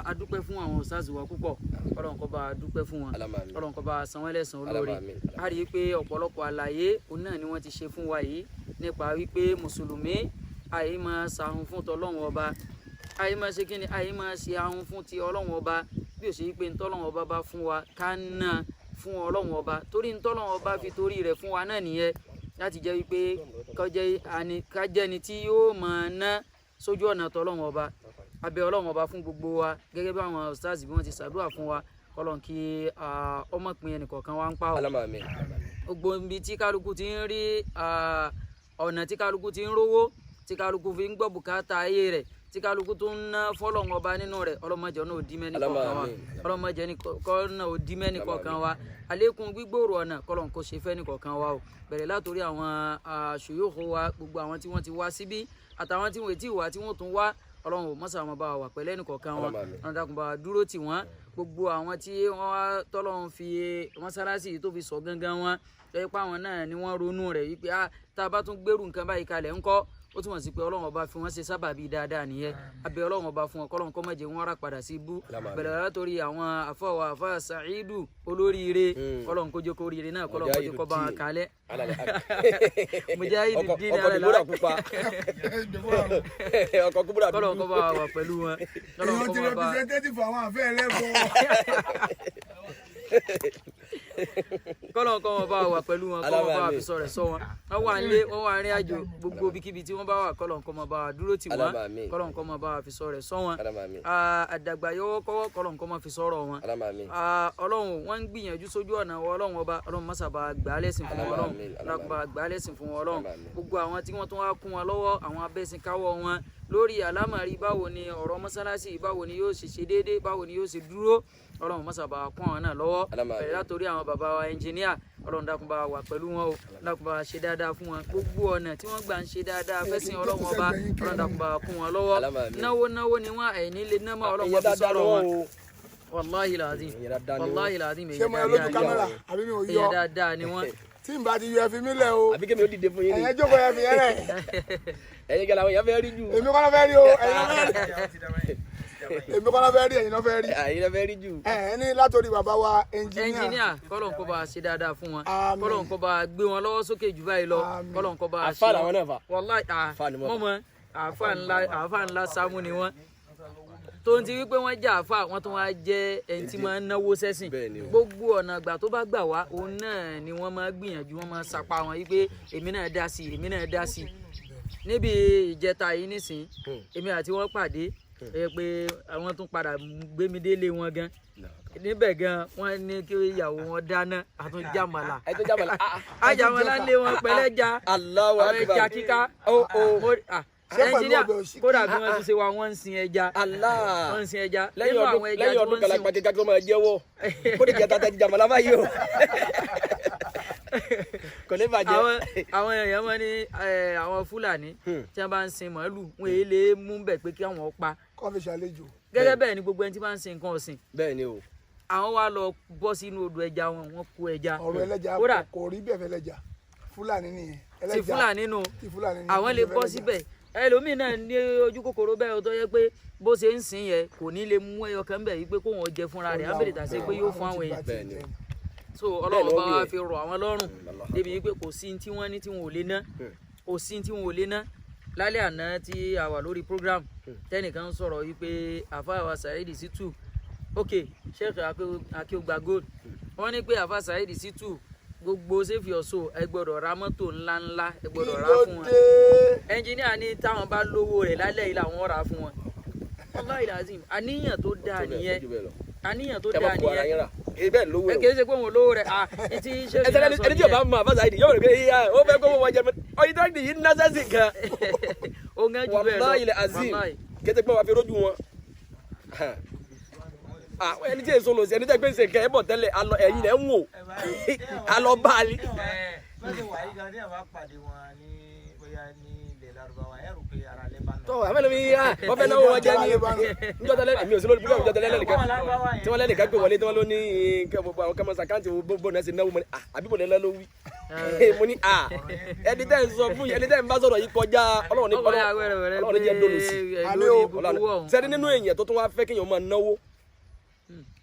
S5: adúpẹ́ fún àwọn ustaz wa púpọ̀ kọ́lọ́n kó bá dúpẹ́ fún wọn kọ́lọ́n kó bá san wọ́n lẹ́san olóore. a rí i pé ọ̀pọ̀lọpọ̀ àlàyé òun náà ni wọ́n ti ṣe fún wa yìí nípa wípé mùsùlùmí àyè máa ṣàhùn fún tọlọ́run ọba àyè máa ṣe kíni àyè máa ṣe ahùn fún ti ọlọ́run ọba bí ó ṣe pé ntọ́lọ́run ọba bá fún wa ká ná fún ọlọ́run ọba torí ntọ́lọ́run ọba fi torí rẹ̀ fún wa náà nìyẹn láti jẹ́ wípé ká jẹ́ ni tí yóò máa ná sójú ọ̀nà tọlọ́run ọba abẹ́ ọlọ́run ọba fún gbogbo wa gẹ́gẹ́ bí àwọn ustaz bí wọ́n ti ṣàdúrà fún wa kọ́lọ́n kí ọmọkùnrin ẹnìkọ̀ọ̀kan wa ń pa ọ́ gbogbo ibi tí kálukú ti ń rí ọ̀nà tí kálukú ti ń rówó tí kálukú fi ń gbọ́ bùkátà ayé rẹ̀ tí kálukú tó ń ná fọ́lọ́run ọba nínú rẹ̀ ọlọ́mọdé ọ̀nà òdì mẹ́ni kọ̀ọ̀kan wa ọlọ́mọdé ọ̀nà òdì mẹ́ni kọ̀ọ̀kan wa àlékún gbígbòòrò ọ̀nà kọ́lọ́n kó ṣe fẹ́ ní kọ̀ọ̀kan wa o bẹ̀rẹ̀ látòrí àwọn ṣòyókò wa gbogbo àwọn tí wọ́n ti wá síbí àtàwọn tí wọ́n ti wá tí wọ́n tún wá ọlọ́run ò mọ́sà wọn bá wà pẹ̀lẹ́ ní kọ̀ọ̀kan wọn ọ̀nà dàkún bá dúró tì wọ́n gbogbo àwọn tí wọ́n wá tọ́lọ́run fi mọ́sálásí tó fi sọ gángan wọn lẹ́yìn pé àwọn náà ni wọ́n ronú rẹ̀ wípé tá a bá tún gbèrú nǹkan báyìí kalẹ̀ ńkọ́ ó túmọ̀ sí pé ọlọ́run ọba fi wọ́n ṣe sábàbí dáadáa nìyẹn abẹ́ ọlọ́run ọba fún wọn kọ́lọ́run kọ́ mọ̀jẹ̀ wọn rà padà sí ibú bẹ̀rẹ̀ látòrí àwọn àfa Sa'idu olóríire kọ́lọ́run kó jókòó oríire náà kọ́lọ́run kó jókòó bá wọn kalẹ̀ Mujahidu dín náà lọ́la kọ́lọ́run kó bá wà pẹ̀lú wọn
S4: èèyàn ti representative àwọn àfẹ́ ẹlẹ́bọ̀
S5: kọ́lọ́n kọ́ wọn bá wà pẹ̀lú wọn kọ́ wọn bá fi sọ rẹ̀ sọ wọn wọ́n wà nílé wọ́n wà rìn àjò gbogbo ibikíbi tí wọ́n bá wà kọ́lọ́n kọ́ wọn bá wà dúró tì wọ́n kọ́lọ́n kọ́ wọn bá fi sọ rẹ̀ sọ wọn àdàgbà yọwọ́ kọ́wọ́ kọ́lọ́n kọ́ wọn fi sọ̀rọ̀ wọn ọlọ́run wọ́n ń gbìyànjú sójú ọ̀nà ọlọ́run ọba ọlọ́run má sábà gbà á lẹ́sìn fún wọn ọlọ́run gbogbo àwọn tí wọ́n tún wá kún wọn lọ́wọ́ àwọn abẹ́sìnkáwọ́ wọn lórí àlámàrí báwo ni ọ̀rọ̀ mọ́sálásí báwo ni yóò ṣe déédéé báwo ni yóò ṣe dúró ọlọ́run mọ́sàbà kún àwọn náà lọ́wọ́ bẹ̀rẹ̀ látòrí àwọn bàbá wa ẹnjìníà ọlọ́run dákun bá wà pẹ̀lú wọn o dákun bá ṣe dáadáa fún wọn gbogbo ọ̀nà tí wọ́n gbà ń ṣe dáadáa fẹ́sìn ọlọ́run ọba ọlọ́run dákun bá kún wọn lọ́wọ́ náwó ni wọ́n àìní lè ná mọ́ ọlọ́run fi sọ̀rọ̀ wọn wàláhì làdí èyí dáadáa ni wọ́n
S4: tí n bá ti yọ ẹfin mi lẹ o
S3: àbí kémi ó dìde fún yín ni
S4: ẹ̀yin jókòó ẹfin yẹn lẹ
S3: ẹ̀yin gẹ́gẹ́ làwọn èèyàn fẹ́ rí jù
S4: èmi kọ́ ló fẹ́ rí o ẹ̀yin ló fẹ́ rí èmi kọ́ ló fẹ́ rí ẹ̀yin ló fẹ́ rí
S3: ẹ̀yin ló fẹ́ rí jù.
S4: ní látòrí bàbá wa ẹnjìníà
S5: kọ́lọ́n kó bá ṣe dáadáa fún wọn kọ́lọ́n kó bá gbé wọn lọ́wọ́ sókè jù báyìí lọ kọ́lọ́n kó bá ṣe
S3: àfa làwọn náà fà
S5: wàláhì mọ́mọ́ àfa ńlá sámú ni wọ́n tó ń ti wípé wọ́n jẹ́ àáfà wọ́n tún wá jẹ́ ẹni tí máa ń náwó sẹ́sìn gbogbo ọ̀nà ìgbà tó bá gbà wá òun náà ni wọ́n máa gbìyànjú wọ́n máa sapá wọn wípé èmi náà dá sí níbi ìjẹta yìí nísìn èmi àti wọ́n pàdé ẹ pé àwọn tún padà gbé mi délé wọn gan níbẹ̀ gan wọ́n ní kí ìyàwó wọn dáná àtúnjàmàlà àjàmàlà lé wọn pẹ̀lẹ́jà
S3: Allahu
S5: àwọn
S3: Akbar.
S5: ẹja kíká ẹnjìníà kódà bí wọ́n ti ṣe wa wọ́n ń sin ẹja wọ́n ń sin ẹja nínú àwọn ẹja tí
S3: lẹ́yìn ọdún
S5: wọ́n ń
S3: kala
S5: sin
S3: pàkíkà tó máa jẹ́wọ́ kó lè jẹ́ta tẹ́jú jàmàlà báyìí o kò ní bàjẹ́.
S5: àwọn èèyàn wọn ní àwọn Fúlàní tí wọ́n bá ń sin màálù wọn èyí lè mú bẹ̀ pé kí àwọn pa
S4: kọ́ fi ṣàlejò.
S5: gẹ́gẹ́ bẹ́ẹ̀ ni gbogbo ẹni tí bá ń sin nǹkan ọ̀sìn
S3: bẹ́ẹ̀ ni o.
S5: àwọn wa lọ bọ́ sínú odò ẹja wọn kó ẹja
S4: ọ̀rọ̀ ẹlẹ́ja
S5: kódà
S4: kò rí bẹ́ẹ̀ fẹ́ lẹ́ja Fúlàní nìyẹn.
S5: ti Fúlàní nù
S4: ti Fúlàní nìyẹn.
S5: àwọn lè bọ́ síbẹ̀ ẹlòmíín náà ní ojú kòkòrò bẹ́ẹ̀ tó yẹ pé bó ṣe ń sìn yẹn kò ní lè mú ẹyọ kan bẹ̀ wípé kó wọn jẹ fúnra rẹ̀ ábẹ̀rẹ̀ tà sí pé yóò fún àwọn èèyàn
S3: bẹ́ẹ̀ ni o.
S5: so Ọlọ́run bá wa fi rọ̀ àwọn lọ́rùn débi wípé kò sí tí wọ́n ní tí wọn ò lè ná kò sí tí wọn ò lè ná lálẹ́ àná tí a wà lórí program tẹ́nìkan sọ̀rọ̀ wípé àfa wa Saheed Shittu ok Sheikh Akeugba Gold wọ́n ní pé àfa Saheed Shittu gbogbo save your soul ẹ gbọ́dọ̀ ra mọ́tò ńláńlá ẹ gbọ́dọ̀ ra fún wọn ẹnjìníà ní táwọn bá lówó rẹ̀ lálẹ́ yìí làwọn rà fún wọn wallahi lazim àníyàn tó dáa nìyẹn àníyàn tó dáa nìyẹn
S3: bẹ́ẹ̀ lówó
S5: ẹ kì í ṣe pé òun lówó rẹ̀ etí ṣe fi sọ
S3: ẹni tí o bá mọ àbáṣà yìí yóò rí pé ó fẹ́ kó wọ́n jẹ ọyìn tó ń yìí násẹ̀sì kan
S5: ó ń jù bẹ́ẹ̀ lọ
S3: wallahi azim kété pé wàá fi rójú wọn ẹni tí èso lò sí ẹni tẹ́ gbé ṣe kẹ́ ẹ bọ̀ tẹ́lẹ̀ alọ ẹ̀yìn rẹ̀ ń wò alọ bá a ní.
S6: bẹ́ẹ̀ wà yí gan ní àwọn àpàdé wọn ní bóyá ní ilẹ̀ Lárúbáwá ẹ̀rù pé ara lẹ́ bá náà.
S3: tọ́ àmọ́ ẹni wọ́n fẹ́ náwó wọn jẹ́ ní níjọ́ tẹ́lẹ̀ èmi ò sí lórí bí wọ́n tẹ́lẹ̀ lẹ́nìkan tí wọ́n lẹ́nìkan gbé wọlé tí wọ́n ló ní àwọn kẹ́mọ́sá káǹtì bó náà ṣe náwó mọ́ ni àbí bò lẹ́lẹ́ ló wí. mo ní ẹni tẹ́ ń sọ fún yìí ẹni tẹ́ ń bá sọ̀rọ̀ yìí kọjá Ọlọ́run ní jẹ́ dolo sí sẹ́ni nínú èèyàn tó tún wá fẹ́ kéèyàn máa náwó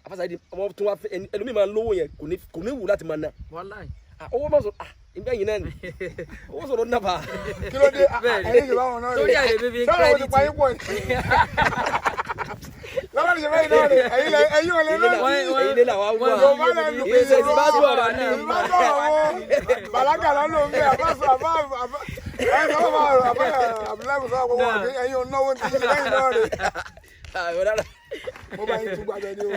S3: afásàdì ọmọ tún wá fẹ́ ẹlòmíì máa lówó yẹn kò ní wù láti máa ná owó máa sọ ìgbẹ́ yìí náà ni owó sọ̀rọ̀ nàbà.
S4: kí ló dé ẹ̀yìn ìjọba wọn náà rè
S5: torí àyè bíbí
S4: sọ̀rọ̀ ti pa yín pọ̀ ní. lọ́wọ́ ìjọba yìí náà rè ẹ̀yìn ò lè lọ́wọ́
S3: èyí lè làwọn wá
S4: Yorùbá lè lu
S3: ìṣe ti bá sọ ọ̀rọ̀ ní
S4: bàlágà lọ́nà omi àbáṣọ àbúláìbù sọ àpò wọn ẹ̀yìn ò náwó ti ṣe lẹ́yìn náà rè. mo bá yín tún gbàgbé ni o.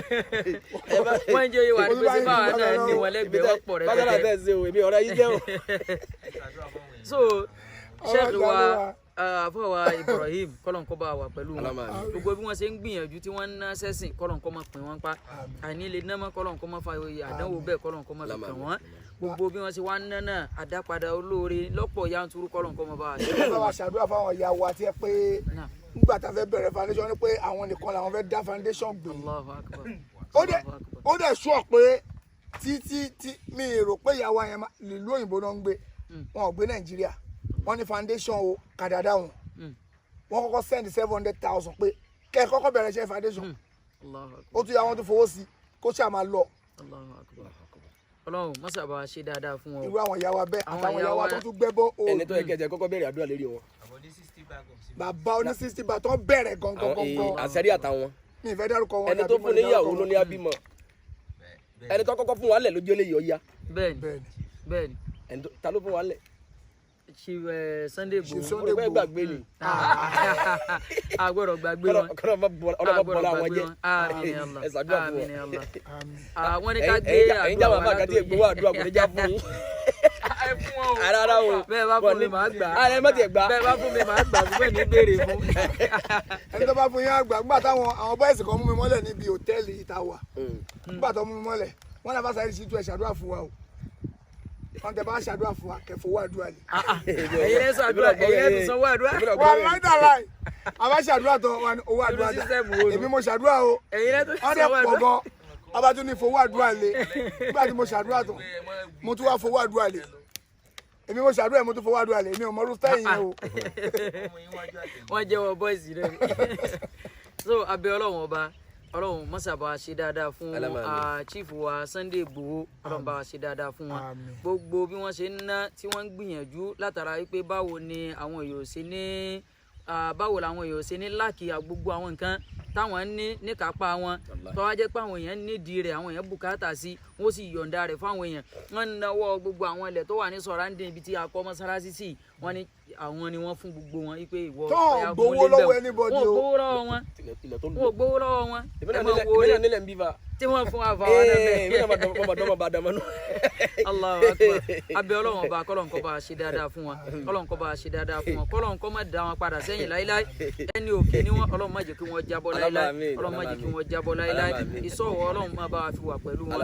S5: wọ́n ń jẹ́ ìwà ní pèsè báwa náà ní wọn lẹ́gbẹ̀ẹ́ wọ́n pọ̀ rẹ̀
S3: bàtà náà tẹ̀ sí o èmi ọ̀rọ̀ yìí jẹ́ o.
S5: so Sheikh wa àfọwà Ibrahim kọ́lọ̀nkọ́ bá wà pẹ̀lú wọn gbogbo bí wọ́n ṣe ń gbìyànjú tí wọ́n ń ná sẹ́sìn kọ́lọ̀nkọ́ máa pín wọn pa àní lè ná mọ́ kọ́lọ̀nkọ́ máa fa àdánwò bẹ́ẹ̀ kọ́lọ̀nkọ́ máa fi kàn wọ́n gbogbo bí wọ́n ṣe wá ń ná náà àdápadà olóore lọ́pọ̀ yanturu kọ́lọ̀nkọ́ máa bá wà.
S4: ẹ bá wa ṣàdúrà fáwọn ìyàwó àti ẹ pé nígbà tá a fẹ́ bẹ̀rẹ̀ foundation ni pé àwọn nìkan làwọn fẹ́ dá foundation gbé.
S5: Allahu Akbar.
S4: ó dẹ̀ sọ pé tí mi rò pé ìyàwó yẹn ìlú òyìnbó náà ń gbé wọn ò gbé Nàìjíríà wọ́n ní foundation o kàdàdà wọn wọ́n kọ́kọ́ send 700,000 pé kẹ́ ẹ kọ́kọ́ bẹ̀rẹ̀ iṣẹ́ foundation ó tún yà wọ́n tún fowó sí kó ṣáà máa lọ.
S5: Ọlọ́run mọ́sàbà ṣe dáadáa fún wọn.
S4: irú àwọn ìyàwó abẹ́ àtàwọn ìyàwó tó tún gbẹ́bọ́ o.
S3: ẹni tó yẹ kẹjẹ kọ́kọ́ bẹ̀rẹ̀ àdúrà lérí wọn.
S4: bàbá oní 60 bag tó bẹ̀rẹ̀ gangan.
S3: àṣẹrí àtàwọn.
S4: mi ìfẹ́ dárúkọ wọn.
S3: ẹni tó fún níyàwó ló ní abímọ ẹni tó kọ́kọ́ fún wa lẹ̀ lójú olè yìí ọ̀ya.
S5: bẹ́ẹ̀ni.
S3: ẹni ta ló fún wa lẹ̀.
S5: Sunday Igboho
S3: olùkọ́ gbàgbé ni.
S5: agbọ́dọ̀ gbàgbé wọn.
S3: ọlọ́mọ bọ́lá wọn jẹ́. ẹ ṣàdúrà fún wọn.
S5: wọ́n ní ká gbé
S3: ẹ̀yin jáwọ́ àbá àkàtì ìgbówó àdúrà kò ní já fún yín. Rárá o.
S5: bẹ́ẹ̀ bá fún mi màá gbà.
S3: ẹ má tiẹ̀ gbà.
S5: bẹ́ẹ̀ bá fún mi màá gbà ṣùgbọ́n ní béèrè fún.
S4: ẹni tó bá fún yín àgbà nígbà táwọn àwọn bọ́ìsì kan mú mi mọ́lẹ̀ níbi hòtẹ́ẹ̀lì ìtawà nígbà tó mú mi mọ́lẹ̀ wọ́n náà bá Saheed Shittu ẹ̀ ṣàdúrà fún wa o wọ́n tẹ bá ṣàdúrà fún wa kẹfọ́ wà àdúrà ni.
S5: ẹ̀yin ẹ̀ ṣàdúrà ẹ̀yin ẹ̀ tún sanwó àdúrà.
S4: wà láì dà láì àbá ṣàdúrà tó owó àdúrà dà èmi mo ṣàdúrà o wọ́n dẹ̀ pọ̀ gan ọba tún ní fowó àdúrà lé nígbà tí mo ṣàdúrà tó mo tún wá fowó àdúrà lé èmi mo ṣàdúrà mo tún fowó àdúrà lé èmi ò mọ irú style yẹn o.
S5: wọ́n jẹ́wọ́ bọ́ìsì rẹ̀ so abẹ́ Ọlọ́run ọba Ọlọ́run mọ́sàbà ṣe dáadáa fún chief wa Sunday Igboho Ọlọ́run bá wa ṣe dáadáa fún wọn gbogbo bí wọ́n ṣe ń ná tí wọ́n ń gbìyànjú látara wípé báwo ni àwọn èèyàn ṣe ní báwo làwọn èèyàn ṣe ní láàkì gbogbo àwọn nǹkan táwọn ní níkápá wọn tó wá jẹ́ pé àwọn èèyàn nídìí rẹ̀ àwọn èèyàn bùkátà sí wọ́n sì yọ̀ǹda rẹ̀ fáwọn èèyàn wọ́n ń náwó gbogbo àwọn ilẹ̀ tó wà ní sọ̀ráǹdì ibi tí a kọ́ mọ́sálásí sí wọ́n ní àwọn ni wọ́n fún gbogbo wọn wípé ìwọ
S4: tó gbowó lọ́wọ́ anybody o.
S5: wọ́n gbowó lọ́wọ́ wọn wọ́n gbowó lọ́wọ́ wọn ẹ máa wo
S3: ilẹ̀ nílẹ̀ ń bí fa.
S5: tí wọ́n fún wa fà wá náà bẹ́ẹ̀.
S3: mi náà máa dọ́mọ bá dama nù.
S5: Allahu Akbar abẹ́ ọlọ́run ọba kọ́lọ́n kó bá a ṣe dáadáa fún wọn kọ́lọ́n kó bá a ṣe dáadáa fún wọn kọ́lọ́n kó má da wọn padà sẹ́yìn láíláí ẹni òkè ni wọn ọlọ́run má jẹ́ kí wọ́n jábọ́ láíláí ọlọ́run má jẹ́ kí wọ́n jábọ́ láíláí ìṣọ̀wọ́ ọlọ́run má bá wa fi wà pẹ̀lú wọn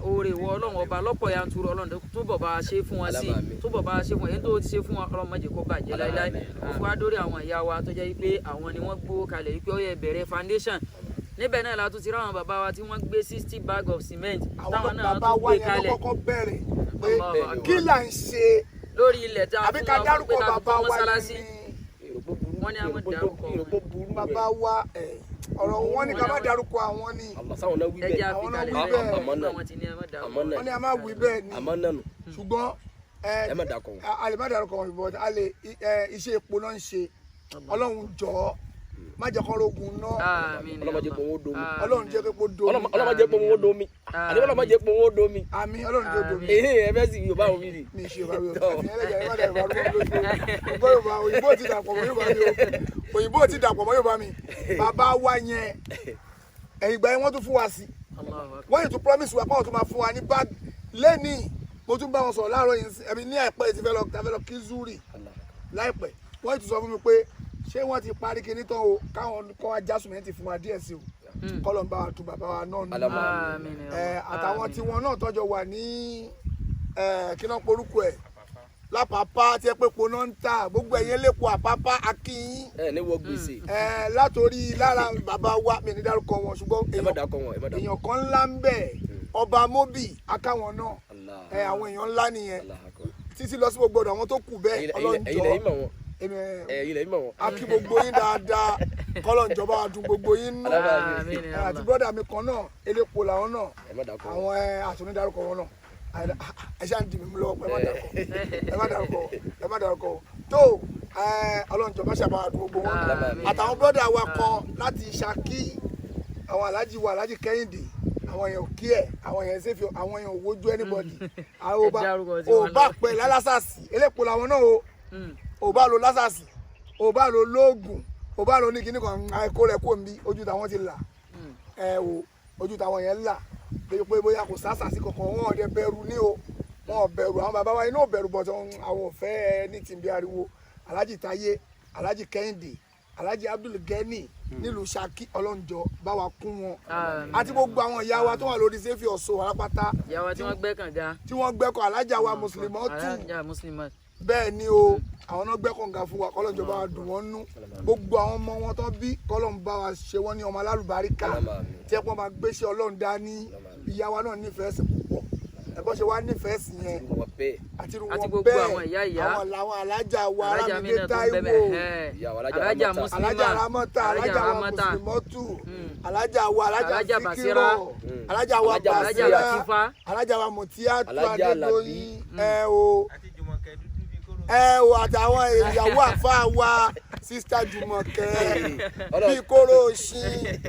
S5: oore wọ ọlọ́run ọba lọ́pọ̀ yanturu ọlọ́run túbọ̀ bá a ṣe fún wọn sí túbọ̀ bá a ṣe fún wọn èyí tó ti ṣe fún wọn ọlọ́run má jẹ́ kó bàjẹ́ láíláí òfin adórí àwọn ìyá wa tó jẹ́ pé àwọn ni wọ́n gbówó kalẹ̀ wípé ó yẹ bẹ̀rẹ̀ foundation níbẹ̀ náà la tún ti ráwọn bàbá wa tí wọ́n gbé 60 bag of cement táwọn náà tún gbé kalẹ̀.
S4: àwọn bàbá wa yẹn kọ́kọ́ bẹ̀rẹ̀ pé kí là ń ṣe
S5: lórí ilẹ̀ tá a fún
S4: wọn fún pé ká fún
S5: mọ́sálásí wọ́n ní àwọn dárúkọ
S4: bàbá wa ọ̀rọ̀ wọn ní ká má dárúkọ àwọn ní
S5: ẹja àfikalẹ̀ bẹ́ẹ̀
S4: wọ́n ní a máa wí bẹ́ẹ̀ ni ṣùgbọ́n a lè má dárúkọ wọn bọ̀ a lè iṣẹ́ epo náà ń ṣe ọlọ́run jọ̀ọ́ má jẹ́ kọ́ rogun náà
S3: ọlọ́mọ jẹ́ pọ̀ wọ́n domi
S4: ọlọ́run jẹ́ pọ̀ domi
S3: ọlọ́mọ jẹ́ pọ̀ wọ́n domi àní ọlọ́mọ jẹ́ pọ̀ wọ́n domi
S4: àmì ọlọ́run jẹ́ domi
S3: ẹ bẹ́ẹ̀ sì Yorùbá omi ni.
S4: mi ṣe Yorùbá mi ẹlẹ́jà ẹ má dà Yorùbá lójú Yorùbá òyìnbó ti dàpọ̀ mọ́ Yorùbá mi o òyìnbó ti dàpọ̀ mọ́ Yorùbá mi bàbá wa yẹn ẹ̀yìn ìgbà yẹn wọ́n tún fún wa sí wọ́n yìí tún promise wa pọ́n tún máa fún wa ní bag lẹ́nìí mo tún bá wọn sọ̀rọ̀ láàárọ̀ yìí ẹ̀mí ní àìpẹ́ ti fẹ́ lọ kí zuri láìpẹ́ wọ́n yìí tún sọ fún mi pé ṣé wọ́n ti parí kinní tán o káwọn kọ́ wa já sùmẹ́ntì fún wa díẹ̀ sí o kọ́lọ̀ ń bá wa tu bàbá wa náà nù àtàwọn tí wọn náà tọ́jọ́ wà ní kíná porúkọ ẹ̀ lápapá tí ẹ pé po náà ń tà gbogbo ẹ̀yìn lẹ́kọ̀ọ́ àpápá akínyín
S3: ní wọ́n gbèsè
S4: látòrí lára bàbá wa mi ní dárúkọ wọn ṣùgbọ́n èèyàn kan ńlá ń bẹ ọba Mobi akáwọn náà àwọn èèyàn ńlá nìyẹn títí lọ sí gbogbo ọ̀dọ̀ àwọn tó kù bẹ́ẹ̀ ọlọ́njọ́ a kí gbogbo yín dáadáa kọ́lọ̀ ìjọba wa dùn gbogbo yín nù àti bọ́dà mi kan náà elépo làwọn náà àwọn àtúndárúkọ wọn náà ẹ ṣáà ń dì mí lọ́wọ́ pé ẹ má dárúkọ tó ọlọ́njọba ṣàbáwá dùn gbogbo wọn àtàwọn bọ́dà wa kan láti Ṣakí àwọn aláàjì wa aláàjì Kẹ́hìndé àwọn èèyàn kí ẹ àwọn èèyàn ṣèfì àwọn èèyàn wojú anybody àwọn ò bá pẹ lálásàsì elépo làwọn náà ò bá lo lásàsì ò bá lo lóògùn ò bá lo ní kíní kan àìkó rẹ kó mi ojú táwọn ti là ojú táwọn yẹn là pé bóyá kò sásàsì kankan wọn ò dẹ bẹ̀rù ní o wọn ò bẹ̀rù àwọn bàbá wa iná ò bẹ̀rù bọ̀tọ̀ àwọn ò fẹ́ ní tìǹbì ariwo Alhaji Táyé Alhaji Kẹ́hìndé Alhaji Abdul Gani nílùú Ṣakí ọlọ́njọ́ bá wa kún wọn àti gbogbo àwọn ìyá wa tó wà lórí sẹ́fì ọ̀ṣọ́ alápátá
S5: ìyá wa tí wọ́n gbẹ́ kànga
S4: tí wọ́n gbẹ́ kàn alájà wa Muslimatu bẹ́ẹ̀ ni o àwọn náà gbẹ́ kànga fún wa kọ́lọ́njọ́ bá wa dùn wọ́n nú gbogbo àwọn ọmọ wọn tó bí kọ́lọ́n bá wa ṣe wọ́n ní ọmọ alálùbáríkà tí ẹ̀pọ́n máa gbéṣẹ́ Ọlọ́run dání ìyá wa náà nífẹ̀ẹ́ sí púpọ̀ ẹ̀bọ́n ṣe wá nífẹ̀ẹ́ sí yẹn àti gbogbo àwọn ìyá àwọn làwọn alájà wa Arámidé Táíwò alájà Ramọ́ta alájà wa Muslimatu alájà wa alájà Fikiro alájà wa Basira alájà wa Mutiatu Adédoyin àtàwọn ìyàwó àfa wa sista Jùmọ̀kẹ́ bí kóró ṣin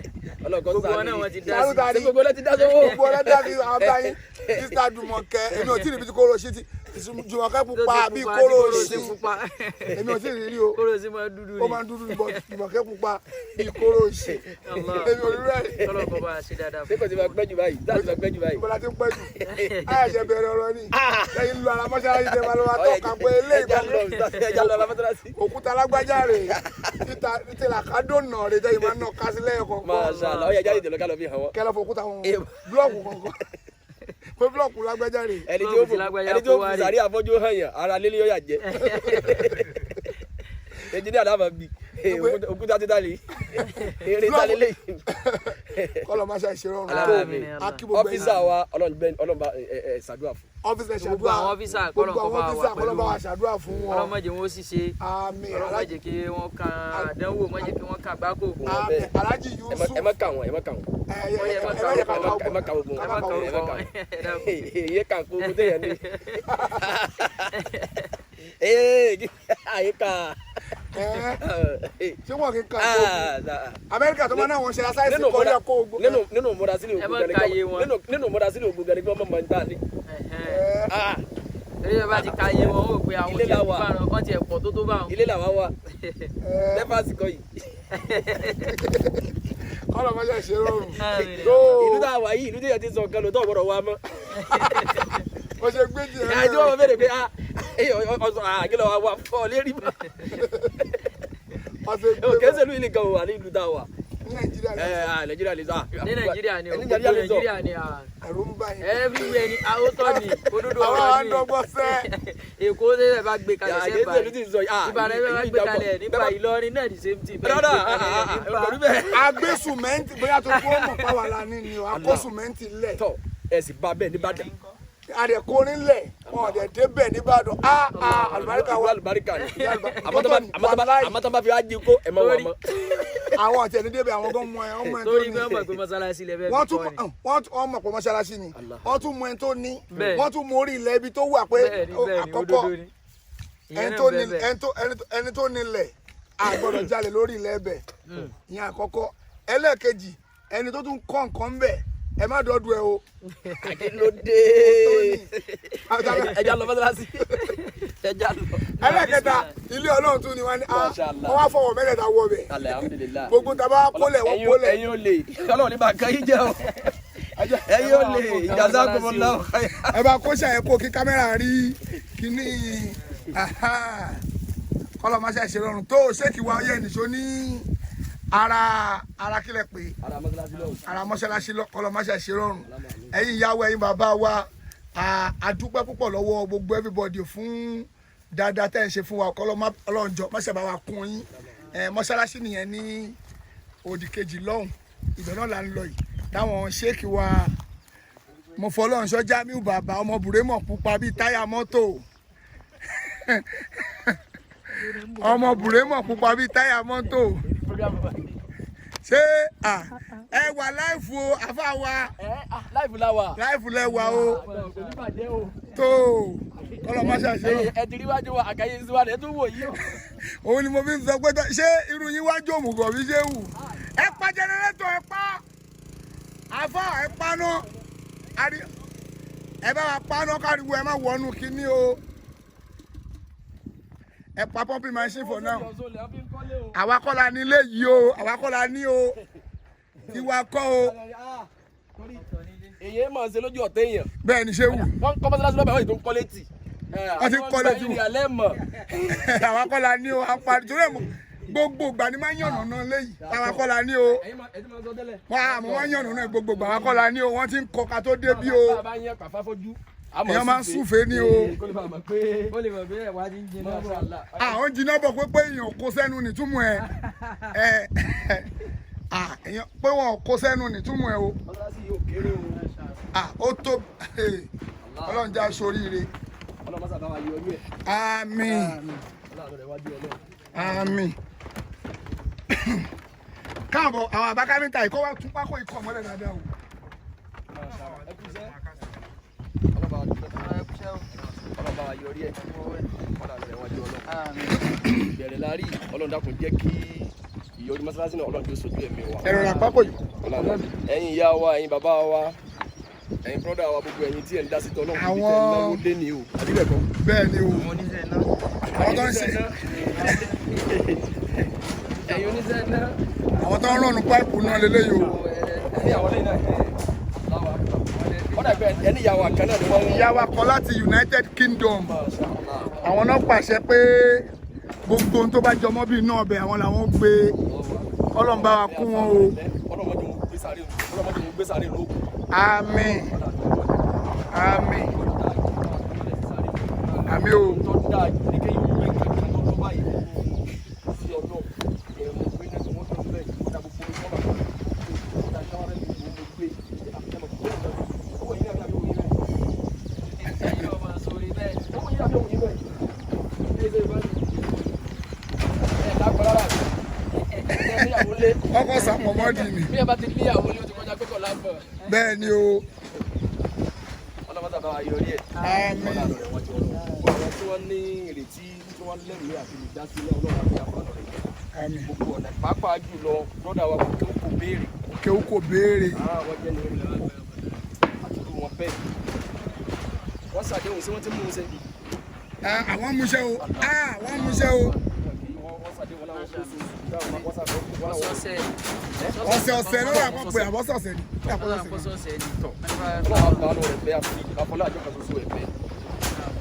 S5: gbogbo wọn náà wọn ti dá sí
S3: gbogbo ọlọ́tí dá sówó
S4: gbogbo ọlọ́tí dá sí àbáyé sista Jùmọ̀kẹ́ èmi ò tí ì rí bí kóró ṣin ti Jùmọ̀kẹ́ pupa bí kóró ṣin èmi ò tí ì rí o ó máa ń dúdú ní Jùmọ̀kẹ́ pupa bí kóró ṣin èmi ò rí rẹ̀.
S5: kọ́lọ́kọ́ bá a ṣe dáadáa
S3: fún mi. ṣé kò ti máa pẹ́ jù báyìí dáàbò máa pẹ́ jù báyìí.
S4: ìbọ̀lá ti ń pẹ́ jù àyàṣẹ bẹ̀rẹ̀ ọ̀rọ̀ ni lẹ́yìn lu ara mọ́ṣáláṣí tẹ máa lọ́wọ́ tọ́ka pé eléyìí òkúta alágbájá rè títí làkàdónà rè tẹ́yìn máa ń nà kásílẹ̀ ẹ̀kọ́
S3: Masha Allah ọ̀yà jáde ìdèlọ́ ká lọ fi hàn wọ́n.
S4: kẹlẹ́ fún òkúta wọn búlọ́ọ̀kù kankan pé búlọ́ọ̀kù lágbájá rè.
S3: ẹni tí ó fi sàrí àfọ́jú hàn yàn ara lélẹ́ yóò yà jẹ́ engineer náà máa bi òkúta ti dálé eré dálé lẹ́yìn.
S4: kọ́lọ̀ máa ṣe ìṣeré ọ̀run
S3: ọ́fíìsà wa ọlọ́ba ṣàdúrà fún.
S4: ọ́fíìsà ṣàdúrà
S5: gbogbo àwọn ọ́fíìsà
S4: kọ́lọ̀ bá ṣàdúrà fún wọn.
S5: ọlọ́mọ jẹ́ wọn ó ṣiṣẹ́ ọlọ́mọ jẹ́ kí wọ́n kan àdánwò mọ́ jẹ́ kí wọ́n kan àgbákò.
S4: Alhaji Yusuf
S3: ẹ má kà wọ́n ẹ má kà wọ́n ẹ má kà wọ́n iye kà kó kó téèyàn ní. ayé kà
S4: ṣé wọn kì í kà kó Amẹ́ríkà tó máa náà wọn ṣe asáyẹsì kọ́lé kó ogun.
S3: nínú mọ́dásílẹ̀ ògùn gani nínú mọ́dásílẹ̀ ògùn gani kí wọ́n máa ń gbà ní.
S5: eré bá ti ka iye wọn ó pe àwọn
S3: Ilé la wà.
S5: wọ́n ti ẹ̀pọ̀ tó bá wọn.
S3: ilé làwa wà lẹ́fà sí kọ́ yìí.
S4: kọ́lọ̀ máa ṣe ṣe rọrùn.
S3: ìlú tá a wà yìí ìlú tí yẹn ti sọ nǹkan lò tó ọ̀gbọ́dọ̀ wa mọ́.
S4: mo ṣe gbé jù
S3: ìyá ẹjọ́ wọn bẹ̀rẹ̀ pé àgẹ́lẹ̀ wa wà fọ́ lérí mọ́. kẹ́sẹ̀ ló ilé kan wà ní ìlú tá a wà.
S4: ní
S3: Nàìjíríà lè sọ.
S5: ní Nàìjíríà ni
S3: Nàìjíríà
S5: ni
S4: ẹ̀rù ń bá yín.
S5: everywhere ni àwòtọ́ ni òdodo
S4: àwọn
S5: ọ̀rọ̀ ni
S4: àdọ́gbọ́n sẹ́.
S5: Èkó tẹ́lẹ̀ bá gbé kalẹ̀ sẹ́gbà
S3: àgẹ́sẹ̀ ló ti sọ.
S5: Ìbàdàn bá gbé kalẹ̀ nípa Ìlọrin náà the same thing.
S4: agbé sùmẹ́ǹtì bóyá tó kó mọ̀ pàwọ́ la ní ni o a kó sùmẹ́ǹtì lẹ̀.
S3: tọ́ ẹ sì bá bẹ́ẹ̀ nìbàdàn.
S4: àdẹ̀kórin lẹ̀ wọn ọ̀dẹ̀ débẹ̀ nìbàdàn àlùbáríkà wà.
S3: àlùbáríkà ni àmọ́ tó bá fi wá jí kó ẹ̀ mọ́ wà mọ́.
S4: àwọn ọ̀tẹ̀ ní débẹ̀ àwọn gan mọ ẹ̀ ọmọ ẹ̀ tó
S5: torí
S4: ní.
S5: pé ọmọ ìpè mọ́sálásí lẹ́fẹ̀ẹ́
S4: wọ́n
S5: fi
S4: tún
S5: kọ́ ni.
S4: wọ́n mọ̀ pé mọ́ṣáláṣí ni wọ́n tún mọ ẹni tó ní
S5: Bẹ́ẹ̀.
S4: wọ́n tún mọ orí ilẹ̀ ibi tó wà pé
S5: bẹ́ẹ̀ ni
S4: àkọ́kọ́
S5: òdodo ni. Ìyẹn náà bẹ́ẹ̀ bẹ́ẹ̀.
S4: ẹni tó nílẹ̀ àgbọ̀dọ̀ jalè lórí ilẹ̀ ẹbẹ̀ ìyẹn àkọ́kọ́ ẹlẹ́ẹ̀kejì ẹni tó tún kọ́ nǹkan ń bẹ̀ ẹ má dọ́dọ̀ ẹ o.
S3: àdínlódé ẹja lọ mọ́sálásí ẹja lọ.
S4: ẹlẹ́ẹ̀kẹta ilé ọlọ́run tún ni wọ́n ní
S3: Mashallah.
S4: wọ́n wá fọwọ́ mẹ́tẹ̀ẹ̀ta wọ bẹ̀
S3: alhamdulillah.
S4: gbogbo tàbá kólẹ̀ wọ́n kólẹ̀.
S3: ẹ̀yin ò lè ọlọ́run ní bá a kan yín jẹ́ o ẹ̀yin ò lè jazakumullahu khairan.
S4: ẹ bá kó ṣàyẹ̀kọ́ kí kámẹ́rà rí kíní kọ́lọ́ máa ṣe rọrùn tó ṣéèkì wa yẹ nìṣó ní ara kílẹ̀ pé ara mọ́ṣáláṣí kọ́lọ́ máa ṣe rọrùn ẹ̀yin ìyàwó ẹ̀yin bàbá wa a dúpẹ́ púpọ̀ lọ́wọ́ gbogbo everybody fún dáadáa tẹ́ ẹ̀ ń ṣe fún wa kọ́lọ́ ọlọ́njọ́ má ṣe bá wa kún yín mọ́ṣáláṣí nìyẹn ní òdì kejì lọ́hùn ibẹ̀ náà là ń lọ yìí táwọn ṣéèkì wa mo fọlọ́run sọ Jamiu bàbá ọmọ bùrémọ̀ pupa bíi táyà mọ́tò ọmọ bùrémọ̀ pupa bíi táyà mọ́tò ṣé ẹ wà láìfù o àfa wa
S3: láìfù la wà.
S4: láìfù lẹ́wà o tó ọlọ́mọṣẹ́ ṣe o.
S3: ẹ ti rí wájú wa àkàyè sí wa rẹ̀ tó wò yìí.
S4: òun ni mo fi ń sọ pé ṣé irú yín wájú òmùgọ̀ bí ṣé wù. ẹ pa jẹnẹrétọ̀ ẹ pa àfa ẹ pa náà ẹ bá wa pa náà káriwo ẹ má wọnú kínní o. ẹ pa pumping machine for now. àwa kọ́ la ní ilé yìí o àwa kọ́ la ní o tiwa kọ́ o.
S3: èyí máa ń ṣe lójú ọ̀tẹ̀ èèyàn.
S4: bẹ́ẹ̀ ni ṣé wù.
S3: wọ́n kọ́ mọ́sálásí lọ́bẹ̀ wọ́n ti tó ń kọ́lé tì.
S4: wọ́n ti ń kọ́lé tì.
S3: ìrìnàlẹ́ mọ̀.
S4: àwa kọ́ la ní o apari torí ẹ̀ gbogbo ìgbà ni máa ń yànnà náà léyìí àwa kọ́ la ní o. wọ́n á mọ̀ wọ́n yànnà náà gbogbo ìgbà àwa kọ́ la ní o wọ́n ti ń kọ́ ká tó dé bí o. èèyàn máa ń súfèé ní o. àwọn jìnnà bọ̀ pé èèyàn kó sẹ́nu nìtúmọ̀ ẹ̀ èèyàn pé wọn kó sẹ́nu nìtúmọ̀ ẹ̀ o. ó tó ọlọ́run já sóríire. àmín àmín. káàbọ̀ àwọn àbákámítà ìkọ́ wa tún pákó ikọ̀ mọ́lẹ̀ dáadáa o.
S3: ọlọ́ba wa yọrí ẹ̀ ọ̀là rẹ̀ wájú ọlọ́run. ìbẹ̀rẹ̀ la rí ọlọ́run dákun jẹ́ kí ìyọrí mọ́sálásí náà ọlọ́run tó sojú ẹ̀mí wa.
S4: ẹ̀rọ ra pákó yìí.
S3: ẹ̀yin ìyá wa ẹ̀yin bàbá wa ẹ̀yin bọ́dà wa gbogbo ẹ̀yin tí ẹ̀ ń dá sí tọ́lọ́run kò ní tẹ̀ ń náwó dé ni o àbíbẹ̀ kọ́.
S4: bẹ́ẹ̀ ni o àwọn tó ń ṣe
S3: ẹ̀yin oníṣẹ́ náà.
S4: àwọn tó ń rọ̀nù páìpù náà lélẹ́yìí o.
S3: ẹni ìyàwó àkànnà ni wọ́n ń.
S4: ìyá wa kọ́ láti United Kingdom àwọn náà pàṣẹ pé gbogbo ohun tó bá jọmọ́ bíi náà ọbẹ̀ àwọn làwọn gbé Ọlọ́run bá wa kún wọn o.
S3: ọlọ́mọdé mo gbé sáré lóko.
S4: àmín àmín àmín o.
S3: tó dáa ní kéyìn wúwé kankan tó tó báyìí sí ọlọ́ mo gbé náà wọ́n tó ń bẹ̀ ìgbà gbogbo ìfọ́nà ìgbà táwọn ẹni mo gbé owó yìí náà bí owó yìí bẹ́ẹ̀.
S5: ẹ̀yin ọmọ sórí bẹ́ẹ̀.
S3: owó yìí náà bí owó yìí bẹ́ẹ̀. lágbára rà mí.
S4: ọkọ sàpọ̀mọ́dì ni.
S5: bí ẹ bá ti níyàwó lé o ti kọjá pé kò láǹfọ̀.
S4: bẹ́ẹ̀ ni o.
S3: ọlọ́mọdé àbáwá yọrí ẹ̀.
S4: àmín.
S3: ọ̀rọ̀ tí wọ́n ní ìrètí tí wọ́n lẹ́rìí àti ìdásílẹ̀ ọlọ́run àti àfọ̀nà rẹ̀.
S4: àmín.
S3: gbogbo ọ̀nà pàápàá jùlọ brọ́dà wa kò kò béèrè.
S4: kéwù kò béèrè.
S3: àwọn jẹ́ ní orí àti irú wọn bẹ́ẹ̀. wọ́n ṣàdéhùn sí wọ́n ti mú un ṣe.
S4: àwọn múṣẹ́ o àwọn múṣẹ́ o. ọ̀sẹ̀ ló wà pọ̀ pé àbọ̀sọ̀ọ̀sẹ̀ ni.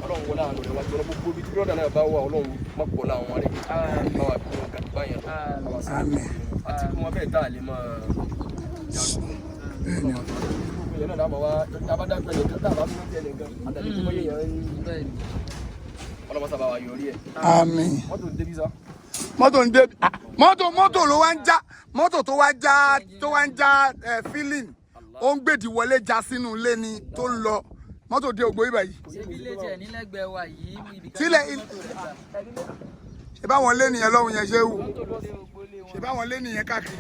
S3: Ọlọ́run wọlé àwọn ọ̀rẹ́ wa jọ gbogbo ibi tí brọ́dà náà bá wà Ọlọ́run má pọ̀ láwọn rẹ̀ báwa bí wọn kàdúgbà yẹn lọ àti kí wọ́n bẹ́ẹ̀ tá a lè máa yàgò yẹn náà dáàmà wá abádágbà yẹn kan dáàbà fún ọtí ẹnìkan àtàlẹ́ tí wọ́n yẹ yẹn ọlọ́mọ sábà wà yọrí ẹ̀.
S4: àmín.
S3: mọ́tò ń débi sá.
S4: mọ́tò ló wá ń já mọ́tò tó wá ń já fílìn ó ń gbèdì wọlé já sínú ilé ni tó ń lọ mọ́tò dé ògbó ibà yìí. sílẹ̀ ṣe báwọn lé nìyẹn lọ́hùn yẹn ṣé wù ṣe báwọn lé nìyẹn káàkiri.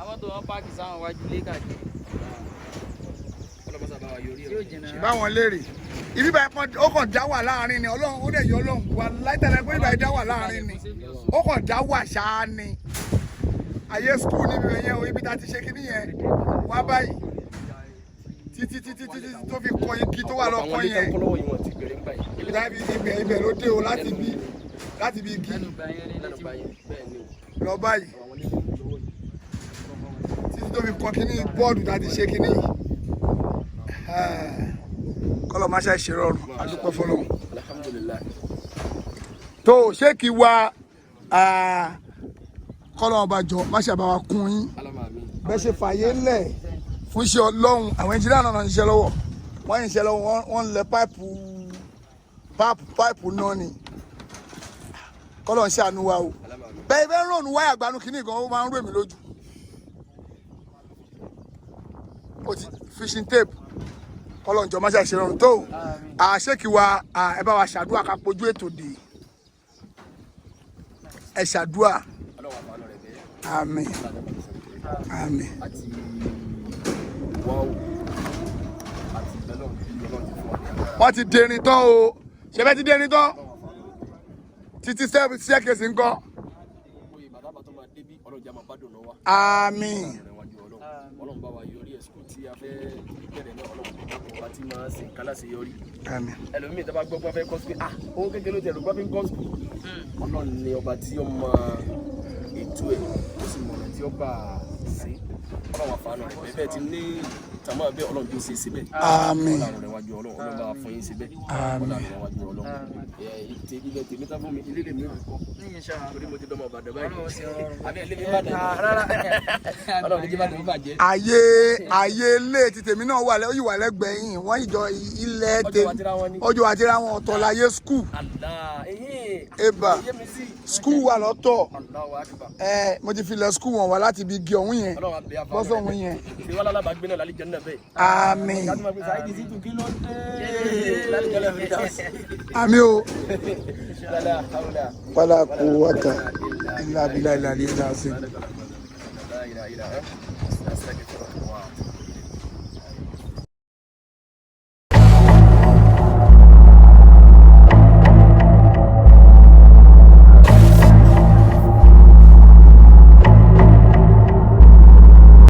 S5: àwọn tó wọn páàkì sáwọn wájú lé káàkiri.
S4: ṣe báwọn léèrè ibi báyìí ó kàn dá wà láàrin ni Ọlọ́run ó dẹ̀ yọ Ọlọ́run wà láìtẹ̀lẹ̀ pé ibà dá wà láàrin ni ó kàn dá wà ṣáá ni ayé skul níbi yẹn o ibi tá a ti ṣe kíní yẹn wá báyìí títí tó fi kọ igi tó wà lọ́kọ́ yẹn ibẹ̀ ló dé o láti bí igi lọ báyìí títí tó fi kọ kíní bọ́ọ̀dù tá a ti ṣe kíní yìí kọ́lọ̀ máa ṣe ṣe rọrùn adúpẹ́ fọlọ́run tó ṣé kí wa kọ́lọ̀ ọba jọ má ṣe àbáwá kún yín bẹ́ẹ̀ ṣe fàyè lẹ̀ fún iṣẹ́ Ọlọ́run àwọn ẹnjìnìá náà ń ṣiṣẹ́ lọ́wọ́ wọ́n ń ṣiṣẹ́ lọ́wọ́ wọ́n ń lẹ páìpù náà ni kọ́lọ̀ ń ṣàánú wa o bẹ́ẹ̀ bẹ́ẹ̀ rònú wáyà gbanú kínní gan ó máa ń rò mí lójú ó ti fishing tape kọ́lọ̀ ń jọ má ṣe àṣẹ rọrùn tó àṣekì wa ẹ bá wa ṣàdúrà ká pojú ètò dé ẹ ṣàdúrà àmín àmín. wọ́n ti dẹrin tán o ṣe bẹ́ẹ̀ ti dẹrin tán títí sẹ́kẹ̀sì ń kọ́. àmín.
S3: Ọlọ́run bá wa yọrí ẹ̀ skul tí a fẹ́ bẹ̀rẹ̀ náà Ọlọ́run bá ti máa ṣe kálá ṣe yọrí.
S4: àmín.
S3: ẹlòmíì tó bá gbọ́ pé wọ́n fẹ́ kọ́ skul owó kékeré ló ti ẹ̀rọ gbọ́ fi ń kọ́ skul. Ọlọ́run ni ọba tí ó mọ ètò ẹ̀ ó sì mọ̀ tí ó bá ṣe Ọlọ́run àfààní rẹ̀ bẹ́ẹ̀ ti ní tàmá bẹ́ẹ̀ Ọlọ́run tó ṣe síbẹ̀.
S4: àmín.
S3: Ọlọ́run rẹ̀ wájú Ọlọ́run bá fún yín síbẹ̀. Ọlọ́run rẹ̀ wájú Ọlọ́run. ilẹ̀ tèmi tá fún mi ilé lèmi ò kọ́ torí mo ti dọ́mọ Ìbàdàn báyìí. àbí ẹ̀ lé mi Ìbàdàn. Ọlọ́run ní kí Ìbàdàn mi bàjẹ́.
S4: ààyè ilé ti tèmi náà wà ó yìí wà lẹ́gbẹ̀ẹ́ yìí wọ́n ìjọ ilẹ̀ tèmi ọjọ́ àtìrá wọn ọ̀tọ̀ láyé skul eba skul wà lọ́tọ̀ mo ti fi lọ skul wọn wá láti ibi igi ọ̀hún yẹn bọ́sọ̀ ọ̀hún yẹn. àmín àmín o wàlá kú wákà ilá abilá ilá ilá ilá sí.